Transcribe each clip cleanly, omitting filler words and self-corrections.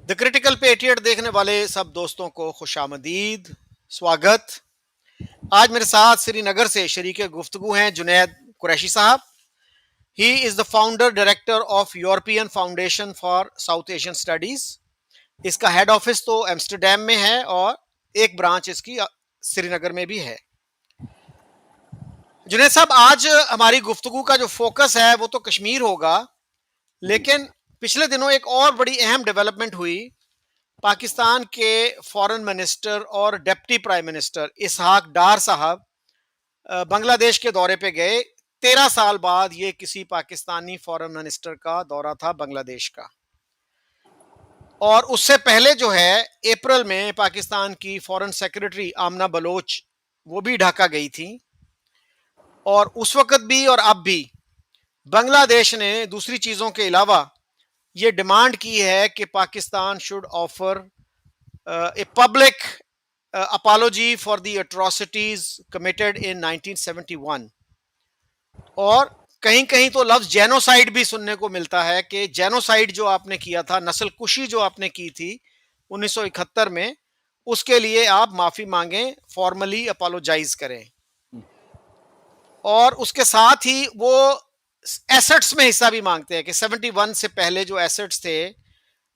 The critical patriot دیکھنے والے سب دوستوں کو خوش آمدید، سواگت۔ آج میرے ساتھ سری نگر سے شریک گفتگو ہیں جنید قریشی صاحب۔ He is the founder director of European foundation for South Asian studies. اس کا ہیڈ آفس تو ایمسٹرڈیم میں ہے اور ایک برانچ اس کی سری نگر میں بھی ہے۔ جنید صاحب، آج ہماری گفتگو کا جو فوکس ہے وہ تو کشمیر ہوگا، لیکن پچھلے دنوں ایک اور بڑی اہم ڈیولپمنٹ ہوئی۔ پاکستان کے فارن منسٹر اور deputy prime minister Ishaq Dar صاحب بنگلہ دیش کے دورے پہ گئے۔ 13 سال بعد یہ کسی پاکستانی فارن منسٹر کا دورہ تھا بنگلہ دیش کا، اور اس سے پہلے جو ہے اپریل میں پاکستان کی فارن سیکرٹری آمنہ بلوچ وہ بھی ڈھاکہ گئی تھی، اور اس وقت بھی اور اب بھی بنگلہ دیش نے دوسری چیزوں کے علاوہ یہ ڈیمانڈ کی ہے کہ Pakistan should offer a public apology for the atrocities committed in 1971۔ اور کہیں کہیں تو لفظ جینوسائیڈ بھی سننے کو ملتا ہے کہ جینوسائیڈ جو آپ نے کیا تھا، نسل کشی جو آپ نے کی تھی 1971 میں، اس کے لیے آپ معافی مانگیں، فارملی اپالوجائز کریں، اور اس کے ساتھ ہی وہ ایسٹس میں حصہ بھی مانگتے ہیں کہ 71 سے پہلے جو ایسٹس تھے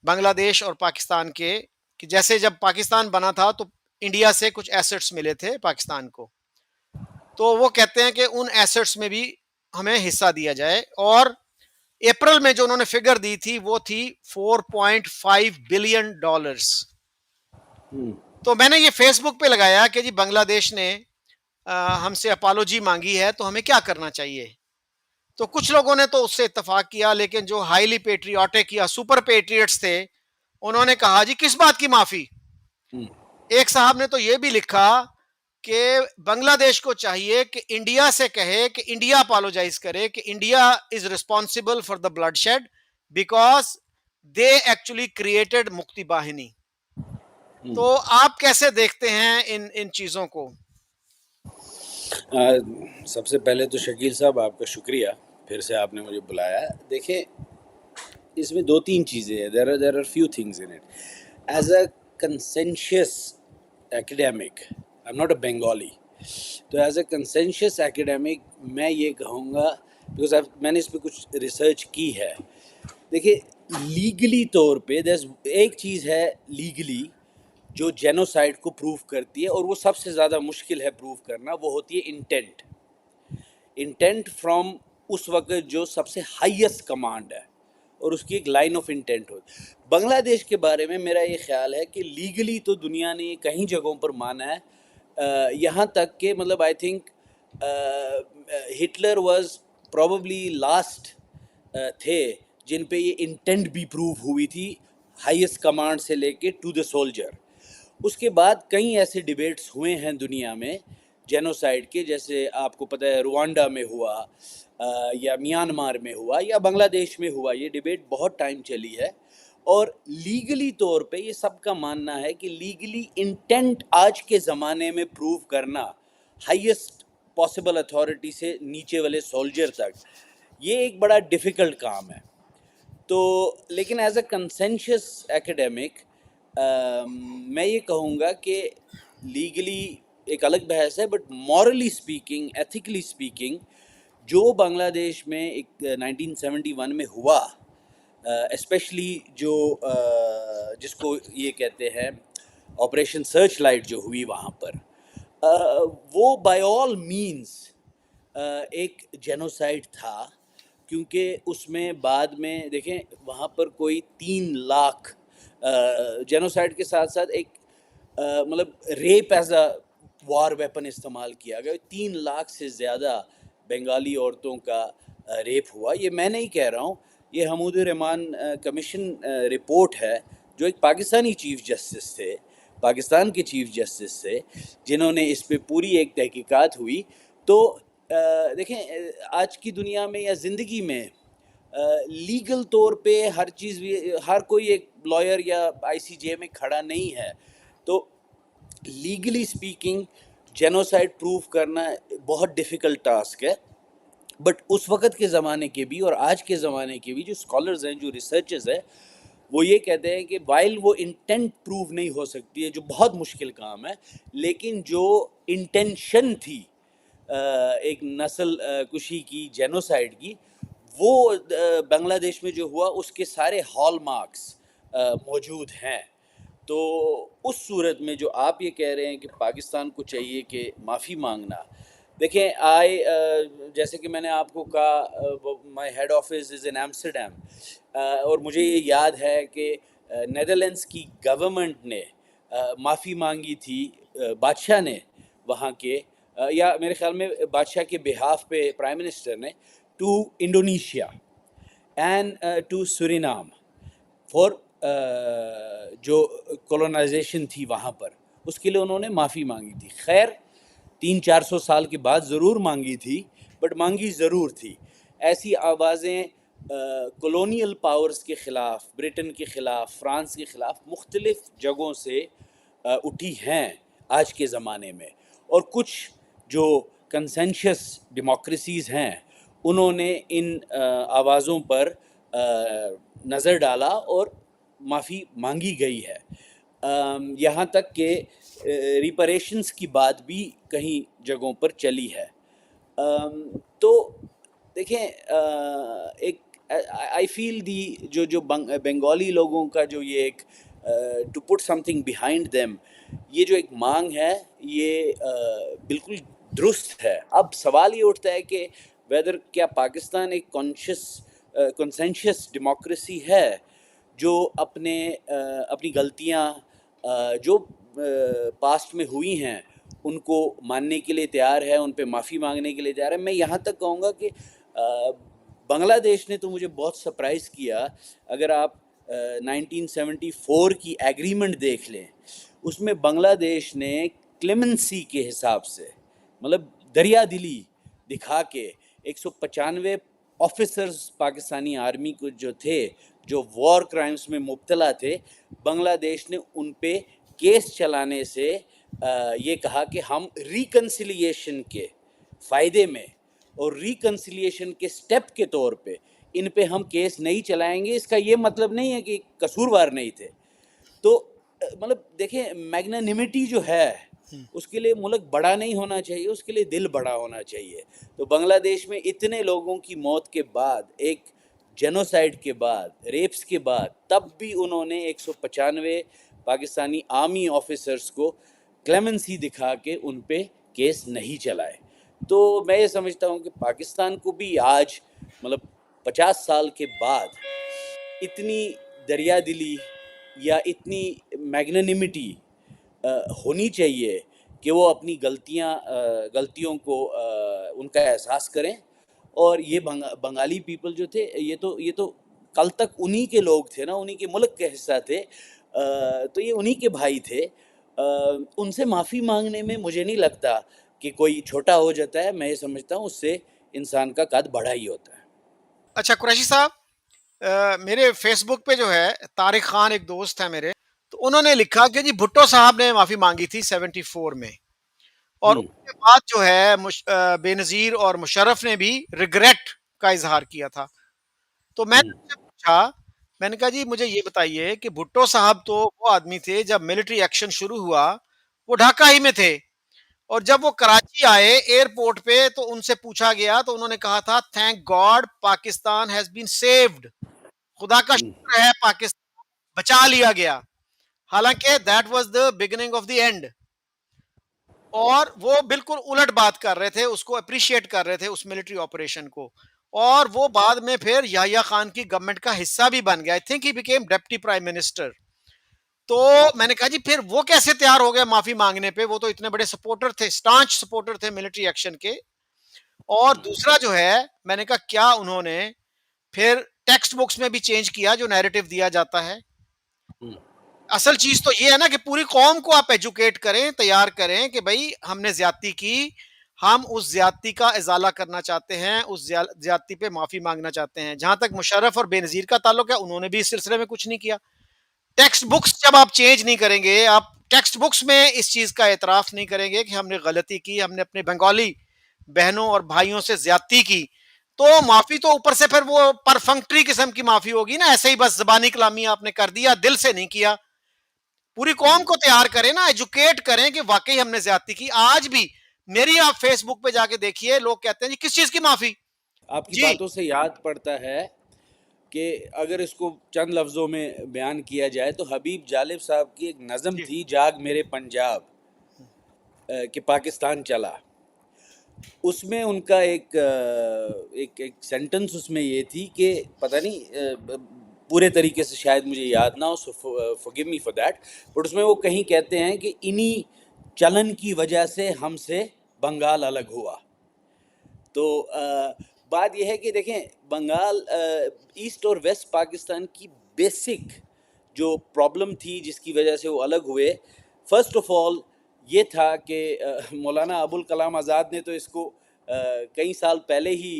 بنگلہ دیش اور پاکستان کے، کہ جیسے جب پاکستان بنا تھا تو انڈیا سے کچھ ایسٹس ملے تھے پاکستان کو، تو وہ کہتے ہیں کہ ان ایسٹس میں بھی ہمیں حصہ دیا جائے۔ اور اپریل میں جو انہوں نے فگر دی تھی وہ تھی $4.5 بلین۔ تو میں نے یہ فیس بک پہ لگایا کہ جی بنگلہ دیش نے ہم سے اپالوجی مانگی ہے تو ہمیں کیا کرنا چاہیے۔ تو کچھ لوگوں نے تو اس سے اتفاق کیا، لیکن جو ہائیلی پیٹریوٹک یا سپر پیٹریٹس تھے انہوں نے کہا جی کس بات کی معافی۔ ایک صاحب نے تو یہ بھی لکھا کہ بنگلہ دیش کو چاہیے کہ انڈیا سے کہے کہ انڈیا اپالوجائز کرے کہ India is responsible for the bloodshed because they actually created Mukti Bahini. تو آپ کیسے دیکھتے ہیں ان چیزوں کو؟ سب سے پہلے تو شکیل صاحب آپ کا شکریہ، پھر سے آپ نے مجھے بلایا۔ دیکھیں اس میں دو تین چیزیں ہیں، there are few things in it. As a conscientious academic, I'm not a Bengali, تو ایز اے کنسنشیس ایکیڈیمک میں یہ کہوں گا، بیکاز میں نے اس پہ کچھ ریسرچ کی ہے۔ دیکھیے لیگلی طور پہ ایک چیز ہے لیگلی جو جینوسائیڈ کو پروف کرتی ہے، اور وہ سب سے زیادہ مشکل ہے پروف کرنا، وہ ہوتی ہے انٹینٹ فرام اس وقت جو سب سے ہائیسٹ کمانڈ ہے، اور اس کی ایک لائن آف انٹینٹ ہوتی ہے۔ بنگلہ دیش کے بارے میں میرا یہ خیال ہے کہ لیگلی تو دنیا نے کئی جگہوں پر مانا ہے، یہاں تک کہ مطلب I think Hitler was probably last تھے جن پہ یہ انٹینٹ بھی پروو ہوئی تھی، ہائیسٹ کمانڈ سے لے کے ٹو دا سولجر۔ اس کے بعد کئی ایسے ڈیبیٹس ہوئے ہیں دنیا میں جینوسائیڈ کے، جیسے آپ کو پتہ ہے روانڈا میں ہوا، یا میانمار میں ہوا، یا بنگلہ دیش میں ہوا۔ یہ ڈیبیٹ بہت ٹائم چلی ہے، اور لیگلی طور پہ یہ سب کا ماننا ہے کہ لیگلی انٹینٹ آج کے زمانے میں پروو کرنا ہائیسٹ پاسبل اتھارٹی سے نیچے والے سولجر تک، یہ ایک بڑا ڈیفیکلٹ کام ہے۔ تو لیکن ایز اے کنسنشیس ایکیڈیمک میں یہ کہوں گا کہ لیگلی ایک الگ بحث ہے، but morally speaking, ethically speaking, جو بنگلہ دیش میں ایک 1971 میں ہوا، اسپیشلی جو جس کو یہ کہتے ہیں آپریشن سرچ لائٹ جو ہوئی وہاں پر، وہ بائی آل مینز ایک جینوسائیڈ تھا، کیونکہ اس میں بعد میں دیکھیں وہاں پر کوئی 3 لاکھ جینوسائیڈ کے ساتھ ساتھ ایک مطلب rape as a war weapon استعمال کیا گیا۔ 3 لاکھ سے زیادہ بنگالی عورتوں کا ریپ ہوا۔ یہ میں نہیں کہہ رہا ہوں، یہ حمود الرحمن کمیشن رپورٹ ہے، جو ایک پاکستانی چیف جسٹس تھے، پاکستان کے چیف جسٹس تھے، جنہوں نے اس پہ پوری ایک تحقیقات ہوئی۔ تو دیکھیں آج کی دنیا میں یا زندگی میں لیگل طور پہ ہر چیز، ہر کوئی ایک لائر یا آئی سی جے میں کھڑا نہیں ہے، تو لیگلی اسپیکنگ جینوسائیڈ پروف کرنا بہت ڈیفیکلٹ ٹاسک ہے۔ بٹ اس وقت کے زمانے کے بھی اور آج کے زمانے کے بھی جو اسکالرز ہیں، جو ریسرچرز ہیں، وہ یہ کہتے ہیں کہ وائل وہ انٹینٹ پروو نہیں ہو سکتی ہے، جو بہت مشکل کام ہے، لیکن جو انٹینشن تھی ایک نسل کشی کی، جینوسائیڈ کی، وہ بنگلہ دیش میں جو ہوا اس کے سارے ہال مارکس موجود ہیں۔ تو اس صورت میں جو آپ یہ کہہ رہے ہیں کہ پاکستان کو چاہیے کہ معافی مانگنا، دیکھیں جیسے کہ میں نے آپ کو کہا my head office is in Amsterdam, اور مجھے یہ یاد ہے کہ نیدرلینڈس کی گورنمنٹ نے معافی مانگی تھی، بادشاہ نے وہاں کے، یا میرے خیال میں بادشاہ کے بہاف پہ پرائم منسٹر نے، to Indonesia and to Suriname for جو کولونائزیشن تھی وہاں پر، اس کے لیے انہوں نے معافی مانگی تھی۔ خیر 300-400 سال کے بعد ضرور مانگی تھی، بٹ مانگی ضرور تھی۔ ایسی آوازیں کولونیل پاورز کے خلاف، برٹن کے خلاف، فرانس کے خلاف مختلف جگہوں سے اٹھی ہیں آج کے زمانے میں، اور کچھ جو کنسنشس ڈیموکریسیز ہیں انہوں نے ان آوازوں پر نظر ڈالا اور معافی مانگی گئی ہے، یہاں تک کہ ریپریشنز کی بات بھی کہیں جگہوں پر چلی ہے۔ تو دیکھیں ایک آئی فیل دی جو بنگالی لوگوں کا جو یہ ایک to put something behind them, یہ جو ایک مانگ ہے یہ بالکل درست ہے۔ اب سوال یہ اٹھتا ہے کہ ویدر کیا پاکستان ایک کنسنشس ڈیموکریسی ہے جو اپنی غلطیاں جو پاسٹ میں ہوئی ہیں ان کو ماننے کے لیے تیار ہے، ان پہ معافی مانگنے کے لیے تیار ہے۔ میں یہاں تک کہوں گا کہ بنگلہ دیش نے تو مجھے بہت سرپرائز کیا۔ اگر آپ 1974 کی ایگریمنٹ دیکھ لیں، اس میں بنگلہ دیش نے کلیمنسی کے حساب سے، مطلب دریا دلی دکھا کے 195 آفیسرز پاکستانی آرمی کو جو تھے جو وار کرائمز میں مبتلا تھے، بنگلہ دیش نے ان پہ کیس چلانے سے یہ کہا کہ ہم ریکنسیلیشن کے فائدے میں اور ریکنسیلیشن کے سٹیپ کے طور پہ ان پہ ہم کیس نہیں چلائیں گے۔ اس کا یہ مطلب نہیں ہے کہ قصوروار نہیں تھے۔ تو مطلب دیکھیں میگنانیمیٹی جو ہے اس کے لیے ملک بڑا نہیں ہونا چاہیے، اس کے لیے دل بڑا ہونا چاہیے۔ تو بنگلہ دیش میں اتنے لوگوں کی موت کے بعد، ایک جینوسائیڈ کے بعد، ریپس کے بعد، تب بھی انہوں نے 195 پاکستانی آرمی آفیسرز کو کلیمنسی دکھا کے ان پہ کیس نہیں چلائے۔ تو میں یہ سمجھتا ہوں کہ پاکستان کو بھی آج مطلب 50 سال کے بعد اتنی دریا دلی یا اتنی میگنانیمیٹی ہونی چاہیے کہ وہ اپنی غلطیوں کو ان کا احساس کریں، اور یہ بنگالی پیپل جو تھے یہ تو کل تک انہی کے لوگ تھے نا، انہی کے ملک کا حصہ تھے، تو یہ انہی کے بھائی تھے۔ ان سے معافی مانگنے میں مجھے نہیں لگتا کہ کوئی چھوٹا ہو جاتا ہے، میں یہ سمجھتا ہوں اس سے انسان کا قد بڑا ہی ہوتا ہے۔ اچھا قریشی صاحب، میرے فیس بک پہ جو ہے طارق خان ایک دوست ہے میرے، تو انہوں نے لکھا کہ جی بھٹو صاحب نے معافی مانگی تھی 74 میں، اور ہوں اس کے بعد جو ہے بے نظیر اور مشرف نے بھی ریگریٹ کا اظہار کیا تھا۔ تو میں نے ہوں ان سے پوچھا، میں نے کہا جی مجھے یہ بتائیے کہ بھٹو صاحب تو وہ آدمی تھے جب ملٹری ایکشن شروع ہوا وہ ڈھاکہ ہی میں تھے، اور جب وہ کراچی آئے ایئرپورٹ پہ تو ان سے پوچھا گیا تو انہوں نے کہا تھا thank God Pakistan has been saved, خدا کا ہوں شکر ہے پاکستان بچا لیا گیا، حالانکہ that was the beginning of the end. اور وہ بالکل الٹ بات کر رہے تھے، اس کو اپریشیٹ کر رہے تھے اس ملٹری آپریشن کو، اور وہ بعد میں پھر یحییٰ خان کی گورنمنٹ کا حصہ بھی بن گیا، I think he became deputy prime minister. تو میں نے کہا جی پھر وہ کیسے تیار ہو گیا معافی مانگنے پہ، وہ تو اتنے بڑے سپورٹر تھے، سٹانچ سپورٹر تھے ملٹری ایکشن کے۔ اور دوسرا جو ہے میں نے کہا کیا انہوں نے پھر ٹیکسٹ بکس میں بھی چینج کیا جو نیریٹو دیا جاتا ہے؟ ہوں اصل چیز تو یہ ہے نا کہ پوری قوم کو آپ ایجوکیٹ کریں، تیار کریں کہ بھائی ہم نے زیادتی کی، ہم اس زیادتی کا ازالہ کرنا چاہتے ہیں، اس زیادتی پہ معافی مانگنا چاہتے ہیں۔ جہاں تک مشرف اور بے نظیر کا تعلق ہے انہوں نے بھی اس سلسلے میں کچھ نہیں کیا۔ ٹیکسٹ بکس جب آپ چینج نہیں کریں گے، آپ ٹیکسٹ بکس میں اس چیز کا اعتراف نہیں کریں گے کہ ہم نے غلطی کی، ہم نے اپنے بنگالی بہنوں اور بھائیوں سے زیادتی کی، تو معافی تو اوپر سے پھر وہ پرفنکٹری قسم کی معافی ہوگی نا, ایسے ہی بس زبانی کلامی آپ نے کر دیا, دل سے نہیں کیا. پوری قوم کو تیار کریں نا, ایجوکیٹ کریں کہ واقعی ہم نے زیادتی کی. آج بھی میری آپ فیس بک پہ جا کے دیکھیے, لوگ کہتے ہیں جی کس چیز کی معافی. آپ کی جی باتوں سے یاد پڑتا ہے کہ اگر اس کو چند لفظوں میں بیان کیا جائے تو حبیب جالب صاحب کی ایک نظم جی تھی, جاگ میرے پنجاب, کہ پاکستان چلا. اس میں ان کا ایک سینٹنس اس میں یہ تھی کہ پتہ نہیں پورے طریقے سے شاید مجھے یاد نہ ہو, so forgive me for that, but اس میں وہ کہیں کہتے ہیں کہ انہی چلن کی وجہ سے ہم سے بنگال الگ ہوا. تو بات یہ ہے کہ دیکھیں بنگال ایسٹ اور ویسٹ پاکستان کی بیسک جو پرابلم تھی جس کی وجہ سے وہ الگ ہوئے, فرسٹ آف آل یہ تھا کہ مولانا ابوالکلام آزاد نے تو اس کو کئی سال پہلے ہی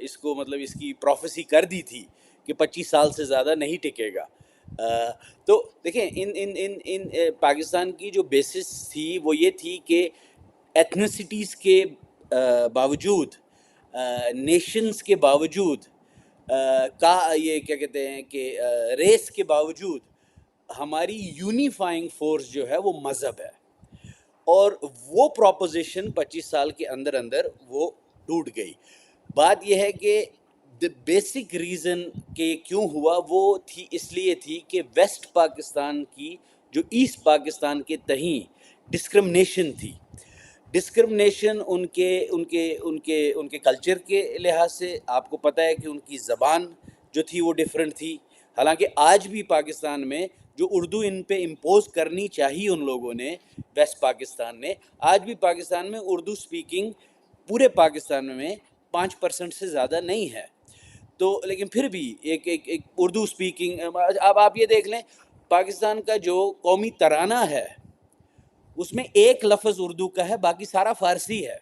اس کو مطلب اس کی پروفیسی کر دی تھی کہ 25 سال سے زیادہ نہیں ٹکے گا. تو دیکھیں ان پاکستان کی جو بیسس تھی وہ یہ تھی کہ ایتھنیسٹیز کے باوجود, نیشنز کے باوجود, کا یہ کیا کہتے ہیں کہ ریس کے باوجود ہماری یونیفائنگ فورس جو ہے وہ مذہب ہے. اور وہ پروپوزیشن 25 سال کے اندر اندر وہ ٹوٹ گئی. بات یہ ہے کہ بیسک ریزن کہ کیوں ہوا وہ تھی, اس لیے تھی کہ ویسٹ پاکستان کی جو ایسٹ پاکستان کے تئیں ڈسکرمنیشن تھی. ڈسکرمنیشن ان کے کلچر کے لحاظ سے, آپ کو پتہ ہے کہ ان کی زبان جو تھی وہ ڈیفرنٹ تھی. حالانکہ آج بھی پاکستان میں جو اردو ان پہ امپوز کرنی چاہیے ان لوگوں نے, ویسٹ پاکستان نے, آج بھی پاکستان میں اردو سپیکنگ پورے پاکستان میں 5% سے زیادہ نہیں ہے. تو لیکن پھر بھی ایک اردو سپیکنگ, اب آپ یہ دیکھ لیں پاکستان کا جو قومی ترانہ ہے اس میں ایک لفظ اردو کا ہے, باقی سارا فارسی ہے.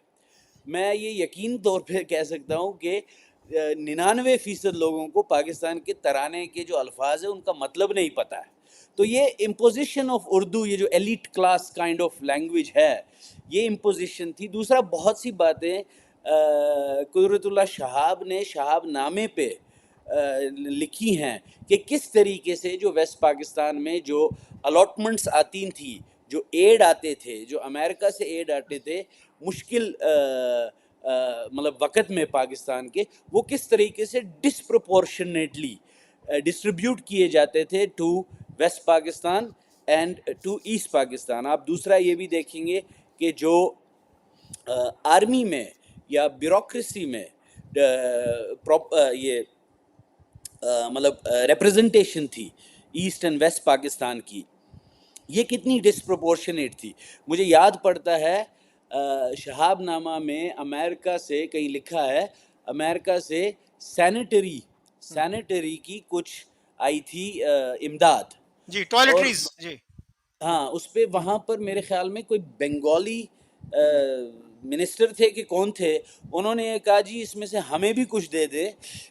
میں یہ یقین طور پہ کہہ سکتا ہوں کہ 99% لوگوں کو پاکستان کے ترانے کے جو الفاظ ہیں ان کا مطلب نہیں پتہ ہے. تو یہ امپوزیشن آف اردو, یہ جو elite class kind of language ہے, یہ امپوزیشن تھی. دوسرا بہت سی باتیں قدرت اللہ شہاب نے شہاب نامے پہ لکھی ہیں کہ کس طریقے سے جو ویسٹ پاکستان میں جو الاٹمنٹس آتی تھیں, جو ایڈ آتے تھے, جو امریکہ سے ایڈ آتے تھے مشکل مطلب وقت میں پاکستان کے, وہ کس طریقے سے ڈسپروپورشنیٹلی ڈسٹریبیوٹ کیے جاتے تھے to West Pakistan and to East Pakistan. آپ دوسرا یہ بھی دیکھیں گے کہ جو آرمی میں یا بیوروکریسی میں یہ مطلب ریپرزنٹیشن تھی ایسٹ اینڈ ویسٹ پاکستان کی, یہ کتنی ڈسپروپورشنیٹ تھی. مجھے یاد پڑتا ہے شہاب نامہ میں امریکہ سے کہیں لکھا ہے, امریکہ سے سینیٹری کی کچھ آئی تھی امداد, جی اور ٹوائلٹریز. جی ہاں اس پہ وہاں پر میرے خیال میں کوئی بنگالی منسٹر تھے کہ کون تھے, انہوں نے یہ کہا جی اس میں سے ہمیں بھی کچھ دے دے.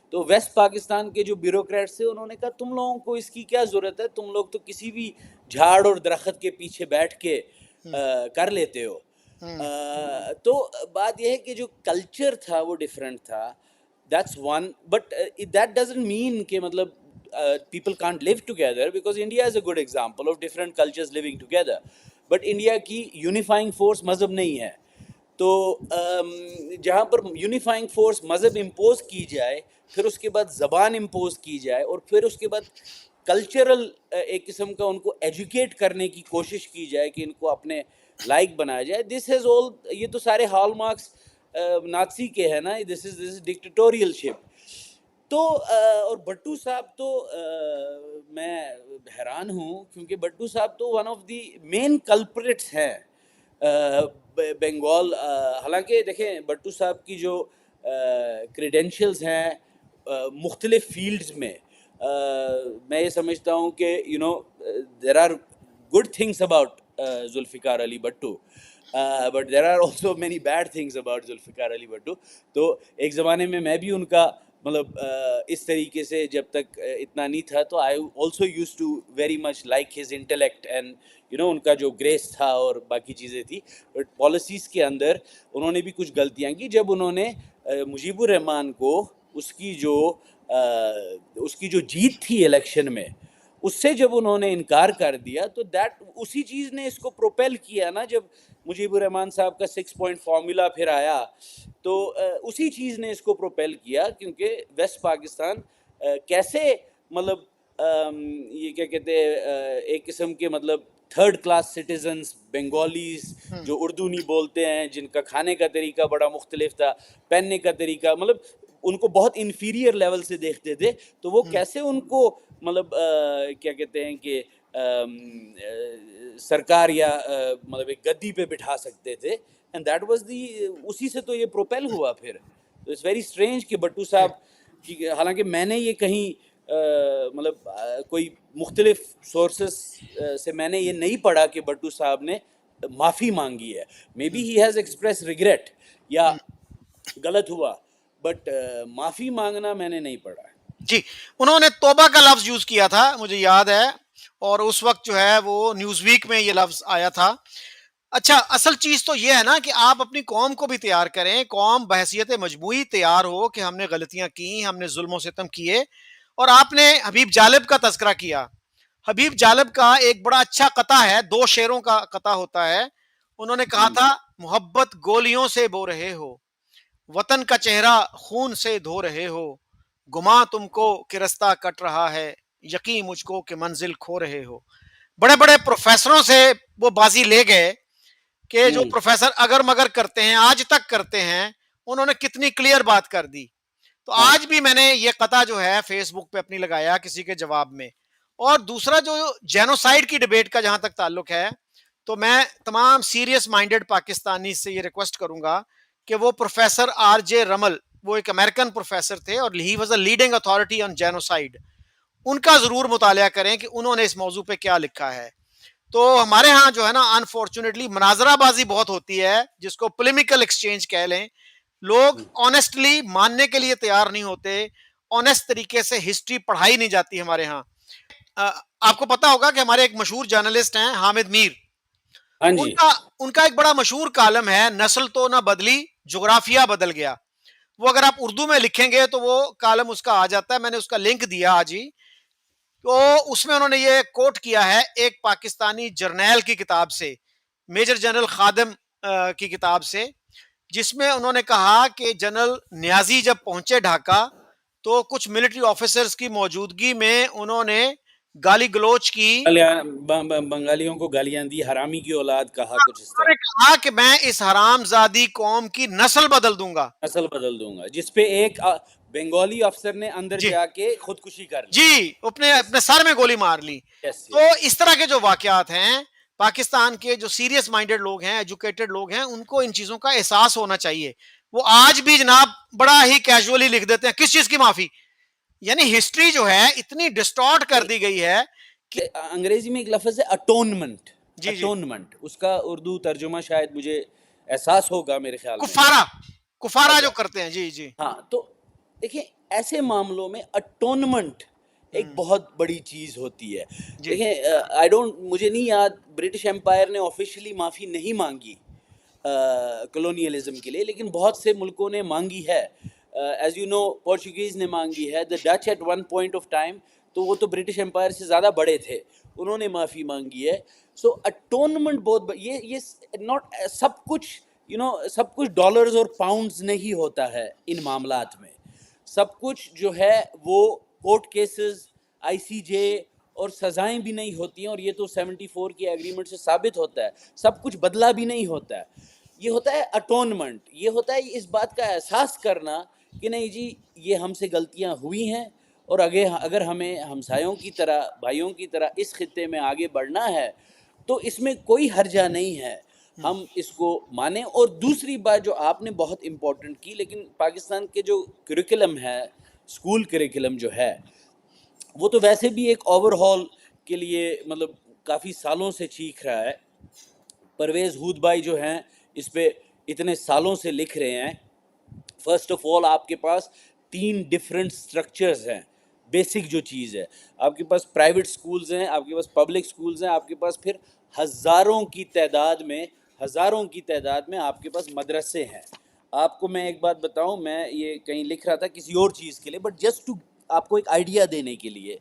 تو ویسٹ پاکستان کے جو بیوروکریٹس تھے انہوں نے کہا تم لوگوں کو اس کی کیا ضرورت ہے, تم لوگ تو کسی بھی جھاڑ اور درخت کے پیچھے بیٹھ کے کر لیتے ہو. تو بات یہ ہے کہ جو کلچر تھا وہ ڈیفرنٹ تھا, that's one, but that doesn't mean کہ مطلب people can't live together, because India is a good example of different cultures living together. But India کی unifying force مذہب نہیں ہے. تو جہاں پر یونیفائنگ فورس مذہب امپوز کی جائے, پھر اس کے بعد زبان امپوز کی جائے, اور پھر اس کے بعد کلچرل ایک قسم کا ان کو ایجوکیٹ کرنے کی کوشش کی جائے کہ ان کو اپنے لائق بنایا جائے, دس ہیز آل, یہ تو سارے ہال مارکس نازی کے ہیں نا, دس از ڈکٹیٹوریل شپ. تو اور بٹو صاحب تو میں حیران ہوں کیونکہ بٹو صاحب تو one of the main culprits ہیں بنگال. حالانکہ دیکھیں بٹو صاحب کی جو کریڈینشیلز ہیں مختلف فیلڈز میں, میں یہ سمجھتا ہوں کہ there are good things about Zulfiqar Ali Bhutto, but there are also many bad things about Zulfiqar Ali Bhutto. تو ایک زمانے میں بھی ان کا مطلب اس طریقے سے جب تک اتنا نہیں تھا, تو I also used to very much like his intellect and ان کا جو گریس تھا اور باقی چیزیں تھی. بٹ پالیسیز کے اندر انہوں نے بھی کچھ غلطیاں کی جب انہوں نے مجیب الرحمان کو اس کی جو جیت تھی الیکشن میں، اس سے جب انہوں نے انکار کر دیا تو اسی چیز نے اس کو پروپیل کیا نا. جب مجیب الرحمان صاحب کا 6 پوائنٹ فارمولا پھر آیا تو اسی چیز نے اس کو پروپیل کیا، کیونکہ ویسٹ پاکستان کیسے مطلب یہ کیا کہتے ہیں، ایک قسم کے مطلب تھرڈ کلاس سٹیزنز، بنگالیز جو اردو نہیں بولتے ہیں، جن کا کھانے کا طریقہ بڑا مختلف تھا، پہننے کا طریقہ، مطلب ان کو بہت انفیریئر لیول سے دیکھتے تھے، تو وہ کیسے ان کو مطلب کیا کہتے ہیں کہ سرکار یا مطلب ایک گدی پہ بٹھا سکتے تھے. اینڈ دیٹ واز دی، اسی سے تو یہ پروپیل ہوا. پھر اٹس ویری اسٹرینج کہ بٹو صاحب کی، حالانکہ میں نے یہ کہیں مطلب کوئی مختلف سورسز سے میں نے یہ نہیں پڑھا کہ بٹو صاحب نے معافی مانگی ہے. Maybe he has express regret یا غلط ہوا، بٹ معافی مانگنا میں نے نہیں پڑھا. جی، انہوں نے توبہ کا لفظ یوز کیا تھا، مجھے یاد ہے، اور اس وقت جو ہے وہ نیوز ویک میں یہ لفظ آیا تھا. اچھا، اصل چیز تو یہ ہے نا کہ آپ اپنی قوم کو بھی تیار کریں، قوم بحیثیت مجموعی تیار ہو کہ ہم نے غلطیاں کی، ہم نے ظلم و ستم کیے. اور آپ نے حبیب جالب کا تذکرہ کیا. حبیب جالب کا ایک بڑا اچھا قطع ہے، 2 شعروں کا قطع ہوتا ہے. انہوں نے کہا تھا، محبت گولیوں سے بو رہے ہو، وطن کا چہرہ خون سے دھو رہے ہو، گما تم کو کہ رستہ کٹ رہا ہے، یقین مجھ کو کہ منزل کھو رہے ہو. بڑے بڑے پروفیسروں سے وہ بازی لے گئے کہ جو پروفیسر اگر مگر کرتے ہیں، آج تک کرتے ہیں، انہوں نے کتنی کلیئر بات کر دی. تو آج بھی میں نے یہ قطع جو ہے فیس بک پہ اپنی لگایا کسی کے جواب میں. اور دوسرا جو جینوسائیڈ کی ڈیبیٹ کا جہاں تک تعلق ہے، تو میں تمام سیریس مائنڈڈ پاکستانی سے یہ ریکویسٹ کروں گا کہ وہ پروفیسر آر جے رمل، وہ ایک امریکن پروفیسر تھے اور he was a leading authority on genocide, ان کا ضرور مطالعہ کریں کہ انہوں نے اس موضوع پہ کیا لکھا ہے. تو ہمارے ہاں جو ہے نا انفارچونیٹلی مناظرہ بازی بہت ہوتی ہے، جس کو پولیمیکل ایکسچینج کہہ لیں. لوگ آنےسٹلی ماننے کے لیے تیار نہیں ہوتے، آنےسٹ طریقے سے ہسٹری پڑھائی نہیں جاتی ہمارے ہاں. آپ کو پتا ہوگا کہ ہمارے ایک مشہور جرنلسٹ ہیں حامد میر، ہاں ان جی. کا ان کا ایک بڑا مشہور کالم ہے، نسل تو نہ بدلی جغرافیہ بدل گیا. وہ اگر آپ اردو میں لکھیں گے تو وہ کالم اس کا آ جاتا ہے، میں نے اس کا لنک دیا آج ہی. تو اس میں انہوں نے یہ کوٹ کیا ہے ایک پاکستانی جرنیل کی کتاب سے، میجر جنرل خادم کی کتاب سے، جس میں انہوں نے کہا کہ جنرل نیازی جب پہنچے ڈھاکہ تو کچھ ملٹری آفیسرز کی موجودگی میں انہوں نے گالی گلوچ کی. بنگالیوں کو گالیاں دی، حرامی کی اولاد کہا، کچھ اس انہوں نے طرح. کہا کہ میں اس حرام زادی قوم کی نسل بدل دوں گا. نسل بدل دوں گا، جس پہ ایک بنگالی افسر نے اندر جی جا کے خودکشی کر لی. جی، اپنے سر میں گولی مار لی. تو اس طرح کے جو واقعات ہیں، پاکستان کے جو سیریس مائنڈڈ لوگ ہیں، ایجوکیٹڈ لوگ ہیں، ان کو ان چیزوں کا احساس ہونا چاہیے. وہ آج بھی جناب بڑا ہی کیجولی لکھ دیتے ہیں کس چیز کی معافی. یعنی ہسٹری جو ہے اتنی ڈسٹارٹ کر دی گئی ہے کہ انگریزی میں ایک لفظ ہے اٹونمنٹ. جی جی، اٹونمنٹ، اس کا اردو ترجمہ شاید مجھے احساس ہوگا میرے خیال میں. کفارہ جو کرتے ہیں. جی جی. ہاں، تو دیکھیں ایسے معاملوں میں اٹونمنٹ ایک بہت بڑی چیز ہوتی ہے. جی دیکھیں مجھے نہیں یاد، برٹش امپائر نے آفیشلی معافی نہیں مانگی کلونیلزم کے لیے، لیکن بہت سے ملکوں نے مانگی ہے. ایز یو نو، پورچوگیز نے مانگی ہے، the Dutch at one point of time, تو وہ تو برٹش امپائر سے زیادہ بڑے تھے، انہوں نے معافی مانگی ہے. سو اٹونمنٹ بہت یہ ناٹ سب کچھ سب کچھ ڈالرز اور پاؤنڈز نہیں ہوتا ہے ان معاملات میں. سب کچھ جو ہے وہ کورٹ کیسز، آئی سی جے اور سزائیں بھی نہیں ہوتی ہیں، اور یہ تو 74 کی ایگریمنٹ سے ثابت ہوتا ہے. سب کچھ بدلہ بھی نہیں ہوتا ہے. یہ ہوتا ہے اٹونمنٹ، یہ ہوتا ہے اس بات کا احساس کرنا کہ نہیں جی یہ ہم سے غلطیاں ہوئی ہیں، اور اگر ہمیں ہمسایوں کی طرح، بھائیوں کی طرح اس خطے میں آگے بڑھنا ہے تو اس میں کوئی حرجہ نہیں ہے، ہم اس کو مانیں. اور دوسری بات جو آپ نے بہت امپورٹنٹ کی، لیکن پاکستان کے جو کریکلم ہے، اسکول کریکلم جو ہے، وہ تو ویسے بھی ایک اوور ہال کے لیے مطلب کافی سالوں سے چیخ رہا ہے. پرویز ہود بھائی جو ہیں اس پہ اتنے سالوں سے لکھ رہے ہیں. فرسٹ آف آل آپ کے پاس 3 ڈفرینٹ اسٹرکچرز ہیں. بیسک جو چیز ہے، آپ کے پاس پرائیویٹ سکولز ہیں، آپ کے پاس پبلک سکولز ہیں، آپ کے پاس پھر ہزاروں کی تعداد میں آپ کے پاس مدرسے ہیں. آپ کو میں ایک بات بتاؤں, میں یہ کہیں لکھ رہا تھا کسی اور چیز کے لیے, بٹ جسٹ ٹو آپ کو ایک آئیڈیا دینے کے لیے,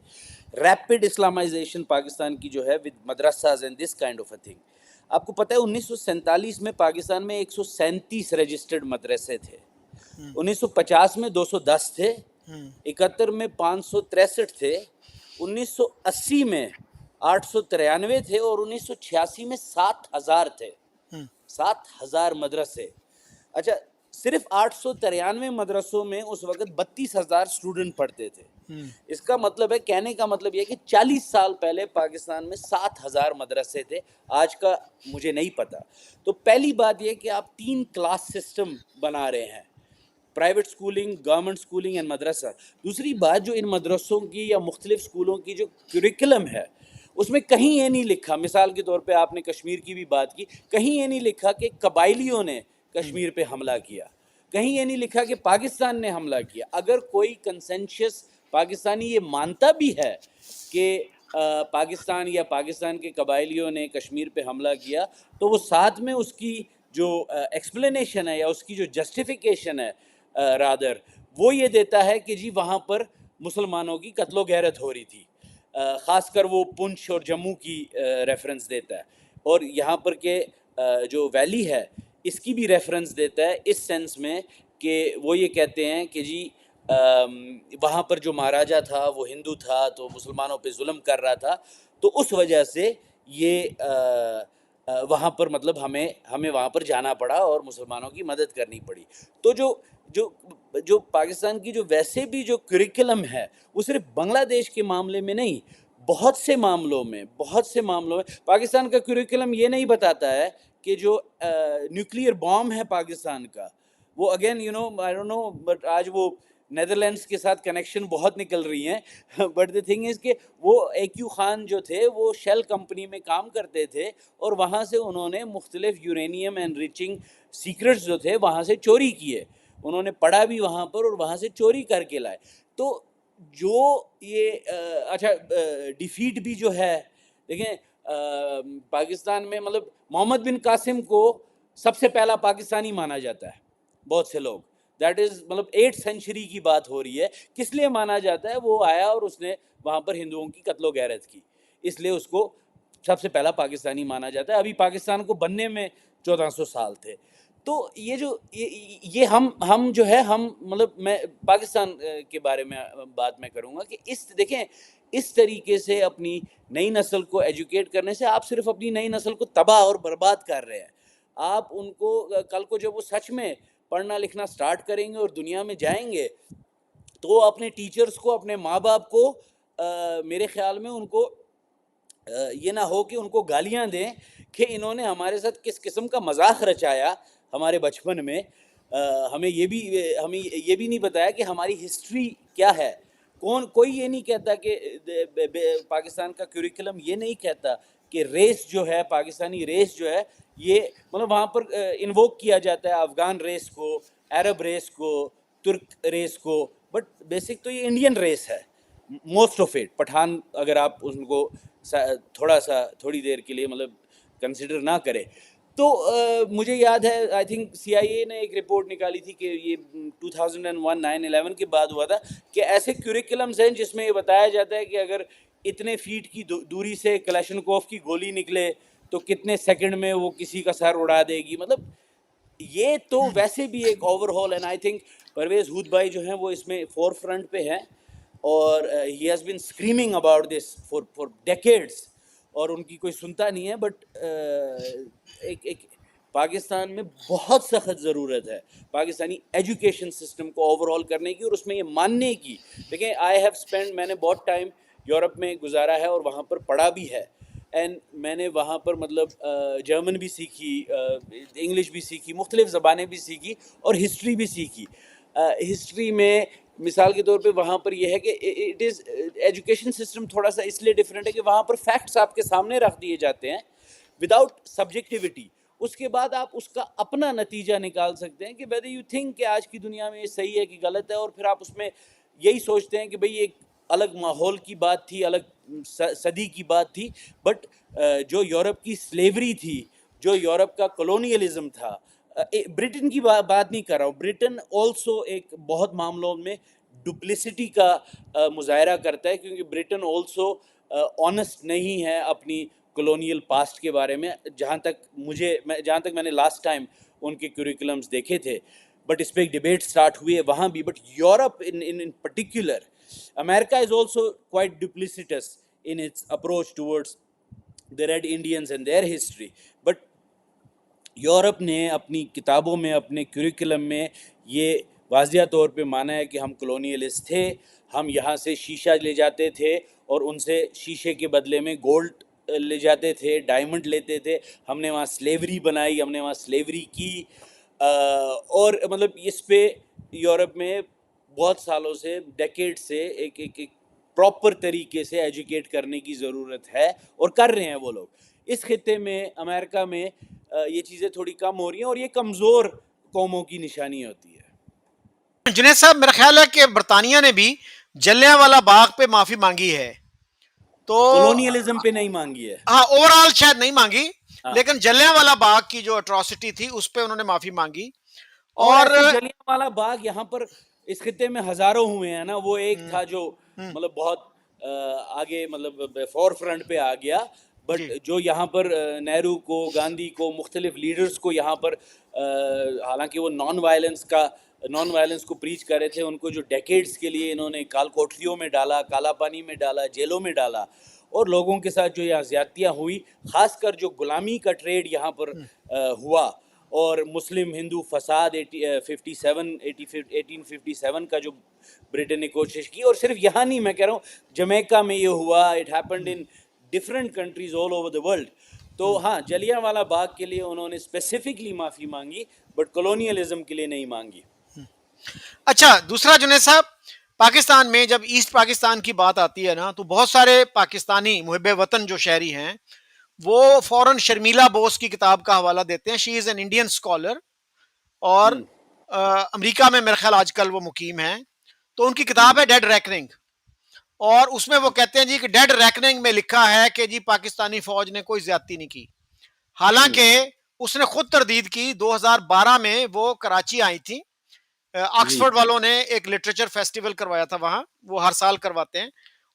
ریپڈ اسلامائزیشن پاکستان کی جو ہے with مدرساز and this kind of a thing. آپ کو پتہ ہے 1947 میں پاکستان میں 137 رجسٹرڈ مدرسے تھے, 1950 میں 210 تھے, 71 میں 563 تھے, 1980 میں 893 تھے, اور 1986 میں 7000 تھے. 7000 مدرسے. اچھا, صرف 893 مدرسوں میں اس وقت 32,000 اسٹوڈنٹ پڑھتے تھے. اس کا مطلب ہے, کہنے کا مطلب یہ کہ 40 سال پہلے پاکستان میں 7,000 مدرسے تھے, آج کا مجھے نہیں پتا. تو پہلی بات یہ کہ آپ 3 کلاس سسٹم بنا رہے ہیں, private schooling, government schooling and مدرسہ. دوسری بات, جو ان مدرسوں کی یا مختلف سکولوں کی جو کریکلم ہے, اس میں کہیں یہ نہیں لکھا, مثال کے طور پہ آپ نے کشمیر کی بھی بات کی, کہیں یہ نہیں لکھا کہ قبائلیوں نے کشمیر پہ حملہ کیا, کہیں یہ نہیں لکھا کہ پاکستان نے حملہ کیا. اگر کوئی کنسنشس پاکستانی یہ مانتا بھی ہے کہ پاکستان یا پاکستان کے قبائلیوں نے کشمیر پہ حملہ کیا, تو وہ ساتھ میں اس کی جو ایکسپلینیشن ہے یا اس کی جو جسٹیفیکیشن ہے رادر, وہ یہ دیتا ہے کہ جی وہاں پر مسلمانوں کی قتل و غارت ہو رہی تھی. خاص کر وہ پنچ اور جموں کی ریفرنس دیتا ہے, اور یہاں پر کے جو ویلی ہے اس کی بھی ریفرنس دیتا ہے, اس سینس میں کہ وہ یہ کہتے ہیں کہ جی وہاں پر جو مہاراجا تھا وہ ہندو تھا, تو مسلمانوں پہ ظلم کر رہا تھا, تو اس وجہ سے یہ وہاں پر مطلب ہمیں وہاں پر جانا پڑا اور مسلمانوں کی مدد کرنی پڑی. تو جو پاکستان کی جو ویسے بھی جو کریکلم ہے, وہ صرف بنگلہ دیش کے معاملے میں نہیں, بہت سے معاملوں میں پاکستان کا کریکلم یہ نہیں بتاتا ہے کہ جو نیوکلیئر بام ہے پاکستان کا, وہ again I don't know, but آج وہ نیدرلینڈس کے ساتھ کنیکشن بہت نکل رہی ہیں, بٹ دی تھنگ از کہ وہ ایکیو خان جو تھے وہ شیل کمپنی میں کام کرتے تھے, اور وہاں سے انہوں نے مختلف یورینیم انریچنگ سیکرٹس جو تھے وہاں سے چوری کیے, انہوں نے پڑھا بھی وہاں پر اور وہاں سے چوری کر کے لائے. تو جو یہ اچھا ڈیفیٹ بھی جو ہے, دیکھیں پاکستان میں مطلب محمد بن قاسم کو سب سے پہلا پاکستانی مانا جاتا ہے, بہت سے لوگ, دیٹ از مطلب 8th سینچری کی بات ہو رہی ہے. کس لیے مانا جاتا ہے؟ وہ آیا اور اس نے وہاں پر ہندوؤں کی قتل و غارت کی, اس لیے اس کو سب سے پہلا پاکستانی مانا جاتا ہے. ابھی پاکستان کو بننے میں 1400 سال تھے. تو یہ جو یہ ہم جو ہے, ہم مطلب میں پاکستان کے بارے میں بات میں کروں گا کہ دیکھیں اس طریقے سے اپنی نئی نسل کو ایجوکیٹ کرنے سے آپ صرف اپنی نئی نسل کو تباہ اور برباد کر رہے ہیں. آپ ان کو کل کو جب وہ سچ میں پڑھنا لکھنا سٹارٹ کریں گے اور دنیا میں جائیں گے, تو اپنے ٹیچرز کو, اپنے ماں باپ کو, میرے خیال میں ان کو یہ نہ ہو کہ ان کو گالیاں دیں کہ انہوں نے ہمارے ساتھ کس قسم کا مذاق رچایا ہمارے بچپن میں. ہمیں یہ بھی نہیں بتایا کہ ہماری ہسٹری کیا ہے. کوئی یہ نہیں کہتا کہ پاکستان کا کریکلم یہ نہیں کہتا کہ ریس جو ہے, پاکستانی ریس جو ہے, یہ مطلب وہاں پر انووک کیا جاتا ہے افغان ریس کو, عرب ریس کو, ترک ریس کو, بٹ بیسک تو یہ انڈین ریس ہے موسٹ آف اٹ. پٹھان اگر آپ ان کو تھوڑی دیر کے لیے مطلب کنسیڈر نہ کرے, تو مجھے یاد ہے آئی تھنک CIA نے ایک رپورٹ نکالی تھی کہ یہ 2001 9/11 کے بعد ہوا تھا, کہ ایسے کریکلمز ہیں جس میں یہ بتایا جاتا ہے کہ اگر اتنے فیٹ کی دوری سے کلاشنکوف کی گولی نکلے تو کتنے سیکنڈ میں وہ کسی کا سر اڑا دے گی. مطلب یہ تو ویسے بھی ایک overhaul, and I think Pervez Hoodbhoy جو ہیں وہ اس میں فور فرنٹ پہ ہیں, اور he has been screaming about this for decades, اور ان کی کوئی سنتا نہیں ہے. بٹ ایک پاکستان میں بہت سخت ضرورت ہے پاکستانی ایجوکیشن سسٹم کو اوور ہال کرنے کی, اور اس میں یہ ماننے کی. دیکھیں میں نے بہت ٹائم یورپ میں گزارا ہے اور وہاں پر پڑھا بھی ہے, اینڈ میں نے وہاں پر مطلب جرمن بھی سیکھی, انگلش بھی سیکھی, مختلف زبانیں بھی سیکھی, اور ہسٹری بھی سیکھی. ہسٹری میں مثال کے طور پہ وہاں پر یہ ہے کہ اٹ از ایجوکیشن سسٹم تھوڑا سا اس لیے ڈفرینٹ ہے کہ وہاں پر فیکٹس آپ کے سامنے رکھ دیے جاتے ہیں وداؤٹ سبجیکٹیوٹی. اس کے بعد آپ اس کا اپنا نتیجہ نکال سکتے ہیں کہ whether you think کہ آج کی دنیا میں یہ صحیح ہے کہ غلط ہے, اور پھر آپ اس میں یہی سوچتے ہیں کہ بھئی ایک الگ ماحول کی بات تھی, الگ صدی کی بات تھی, بٹ جو یورپ کی سلیوری تھی, جو یورپ کا کولونیلزم تھا, برٹن کی بات نہیں کر رہا ہوں. برٹن آلسو ایک بہت معاملوں میں ڈپلسٹی کا مظاہرہ کرتا ہے, کیونکہ برٹن آلسو آنیسٹ نہیں ہے اپنی کولونیل پاسٹ کے بارے میں, جہاں تک میں نے لاسٹ ٹائم ان کے کریکولمز دیکھے تھے. بٹ اس پہ ایک ڈبیٹ سٹارٹ ہوئی ہے وہاں بھی. But Europe in particular, America is also quite duplicitous in its approach towards the Red Indians and their history. But Europe نے اپنی کتابوں میں, اپنے کریکولم میں یہ واضح طور پہ مانا ہے کہ ہم کولونیلسٹ تھے, ہم یہاں سے شیشہ لے جاتے تھے اور ان سے شیشے کے بدلے میں گولڈ لے جاتے تھے, ڈائمنڈ لیتے تھے, ہم نے وہاں سلیوری بنائی, ہم نے وہاں سلیوری کی. اور مطلب اس پہ یورپ میں بہت سالوں سے, ڈیکیڈ سے ایک پراپر طریقے سے ایجوکیٹ کرنے کی ضرورت ہے, اور کر رہے ہیں وہ لوگ. اس خطے میں, امریکہ میں یہ چیزیں تھوڑی کم ہو رہی ہیں, اور یہ کمزور قوموں کی نشانی ہوتی ہے. جنید صاحب میرا خیال ہے کہ برطانیہ نے بھی جلیاں والا باغ پہ معافی مانگی ہے, تو کولونیلزم پہ نہیں مانگی ہے. ہاں اوور آل شاید نہیں مانگی, ہاں. لیکن جلیاں والا باغ کی جو اٹراسٹی تھی اس پہ انہوں نے معافی مانگی. اور اور ایسے جلیاں والا باغ یہاں پر اس خطے میں ہزاروں ہوئے ہیں نا. وہ ایک تھا جو مطلب بہت آگے, مطلب فور فرنٹ پہ آ گیا. بٹ جی جو یہاں پر نہرو کو, گاندھی کو, مختلف لیڈرز کو یہاں پر, حالانکہ وہ نان وائلنس کو پریچ کر رہے تھے, ان کو جو ڈیکیڈز کے لیے انہوں نے کال کوٹریوں میں ڈالا, کالا پانی میں ڈالا, جیلوں میں ڈالا, اور لوگوں کے ساتھ جو یہاں زیادتیاں ہوئی, خاص کر جو غلامی کا ٹریڈ یہاں پر ہوا, اور مسلم ہندو فساد 1857 کا جو برٹن نے کوشش کی. اور صرف یہاں نہیں, میں کہہ رہا ہوں جمیکا میں یہ ہوا, it happened in different countries all over the world. تو ہاں, جلیاں والا باغ کے لیے انہوں نے اسپیسیفکلی معافی مانگی, بٹ کولونیلزم کے لیے نہیں مانگی. اچھا, دوسرا جنید صاحب, پاکستان میں جب ایسٹ پاکستان کی بات آتی ہے نا, تو بہت سارے پاکستانی محب وطن جو شہری ہیں وہ فوراً شرمیلا بوس کی کتاب کا حوالہ دیتے ہیں. شی از این انڈین اسکالر, اور امریکہ میں میرا خیال آج کل وہ مقیم ہیں. تو ان کی کتاب ہے ڈیڈ ریکننگ, اور اس میں وہ کہتے ہیں جی کہ ڈیڈ ریکننگ میں لکھا ہے کہ جی پاکستانی فوج نے کوئی زیادتی نہیں کی. حالانکہ اس نے خود تردید کی. 2012 میں وہ کراچی آئی تھی, جی آکسفورڈ والوں نے ایک لٹریچر فیسٹیول کروایا تھا وہاں, وہ ہر سال کرواتے ہیں.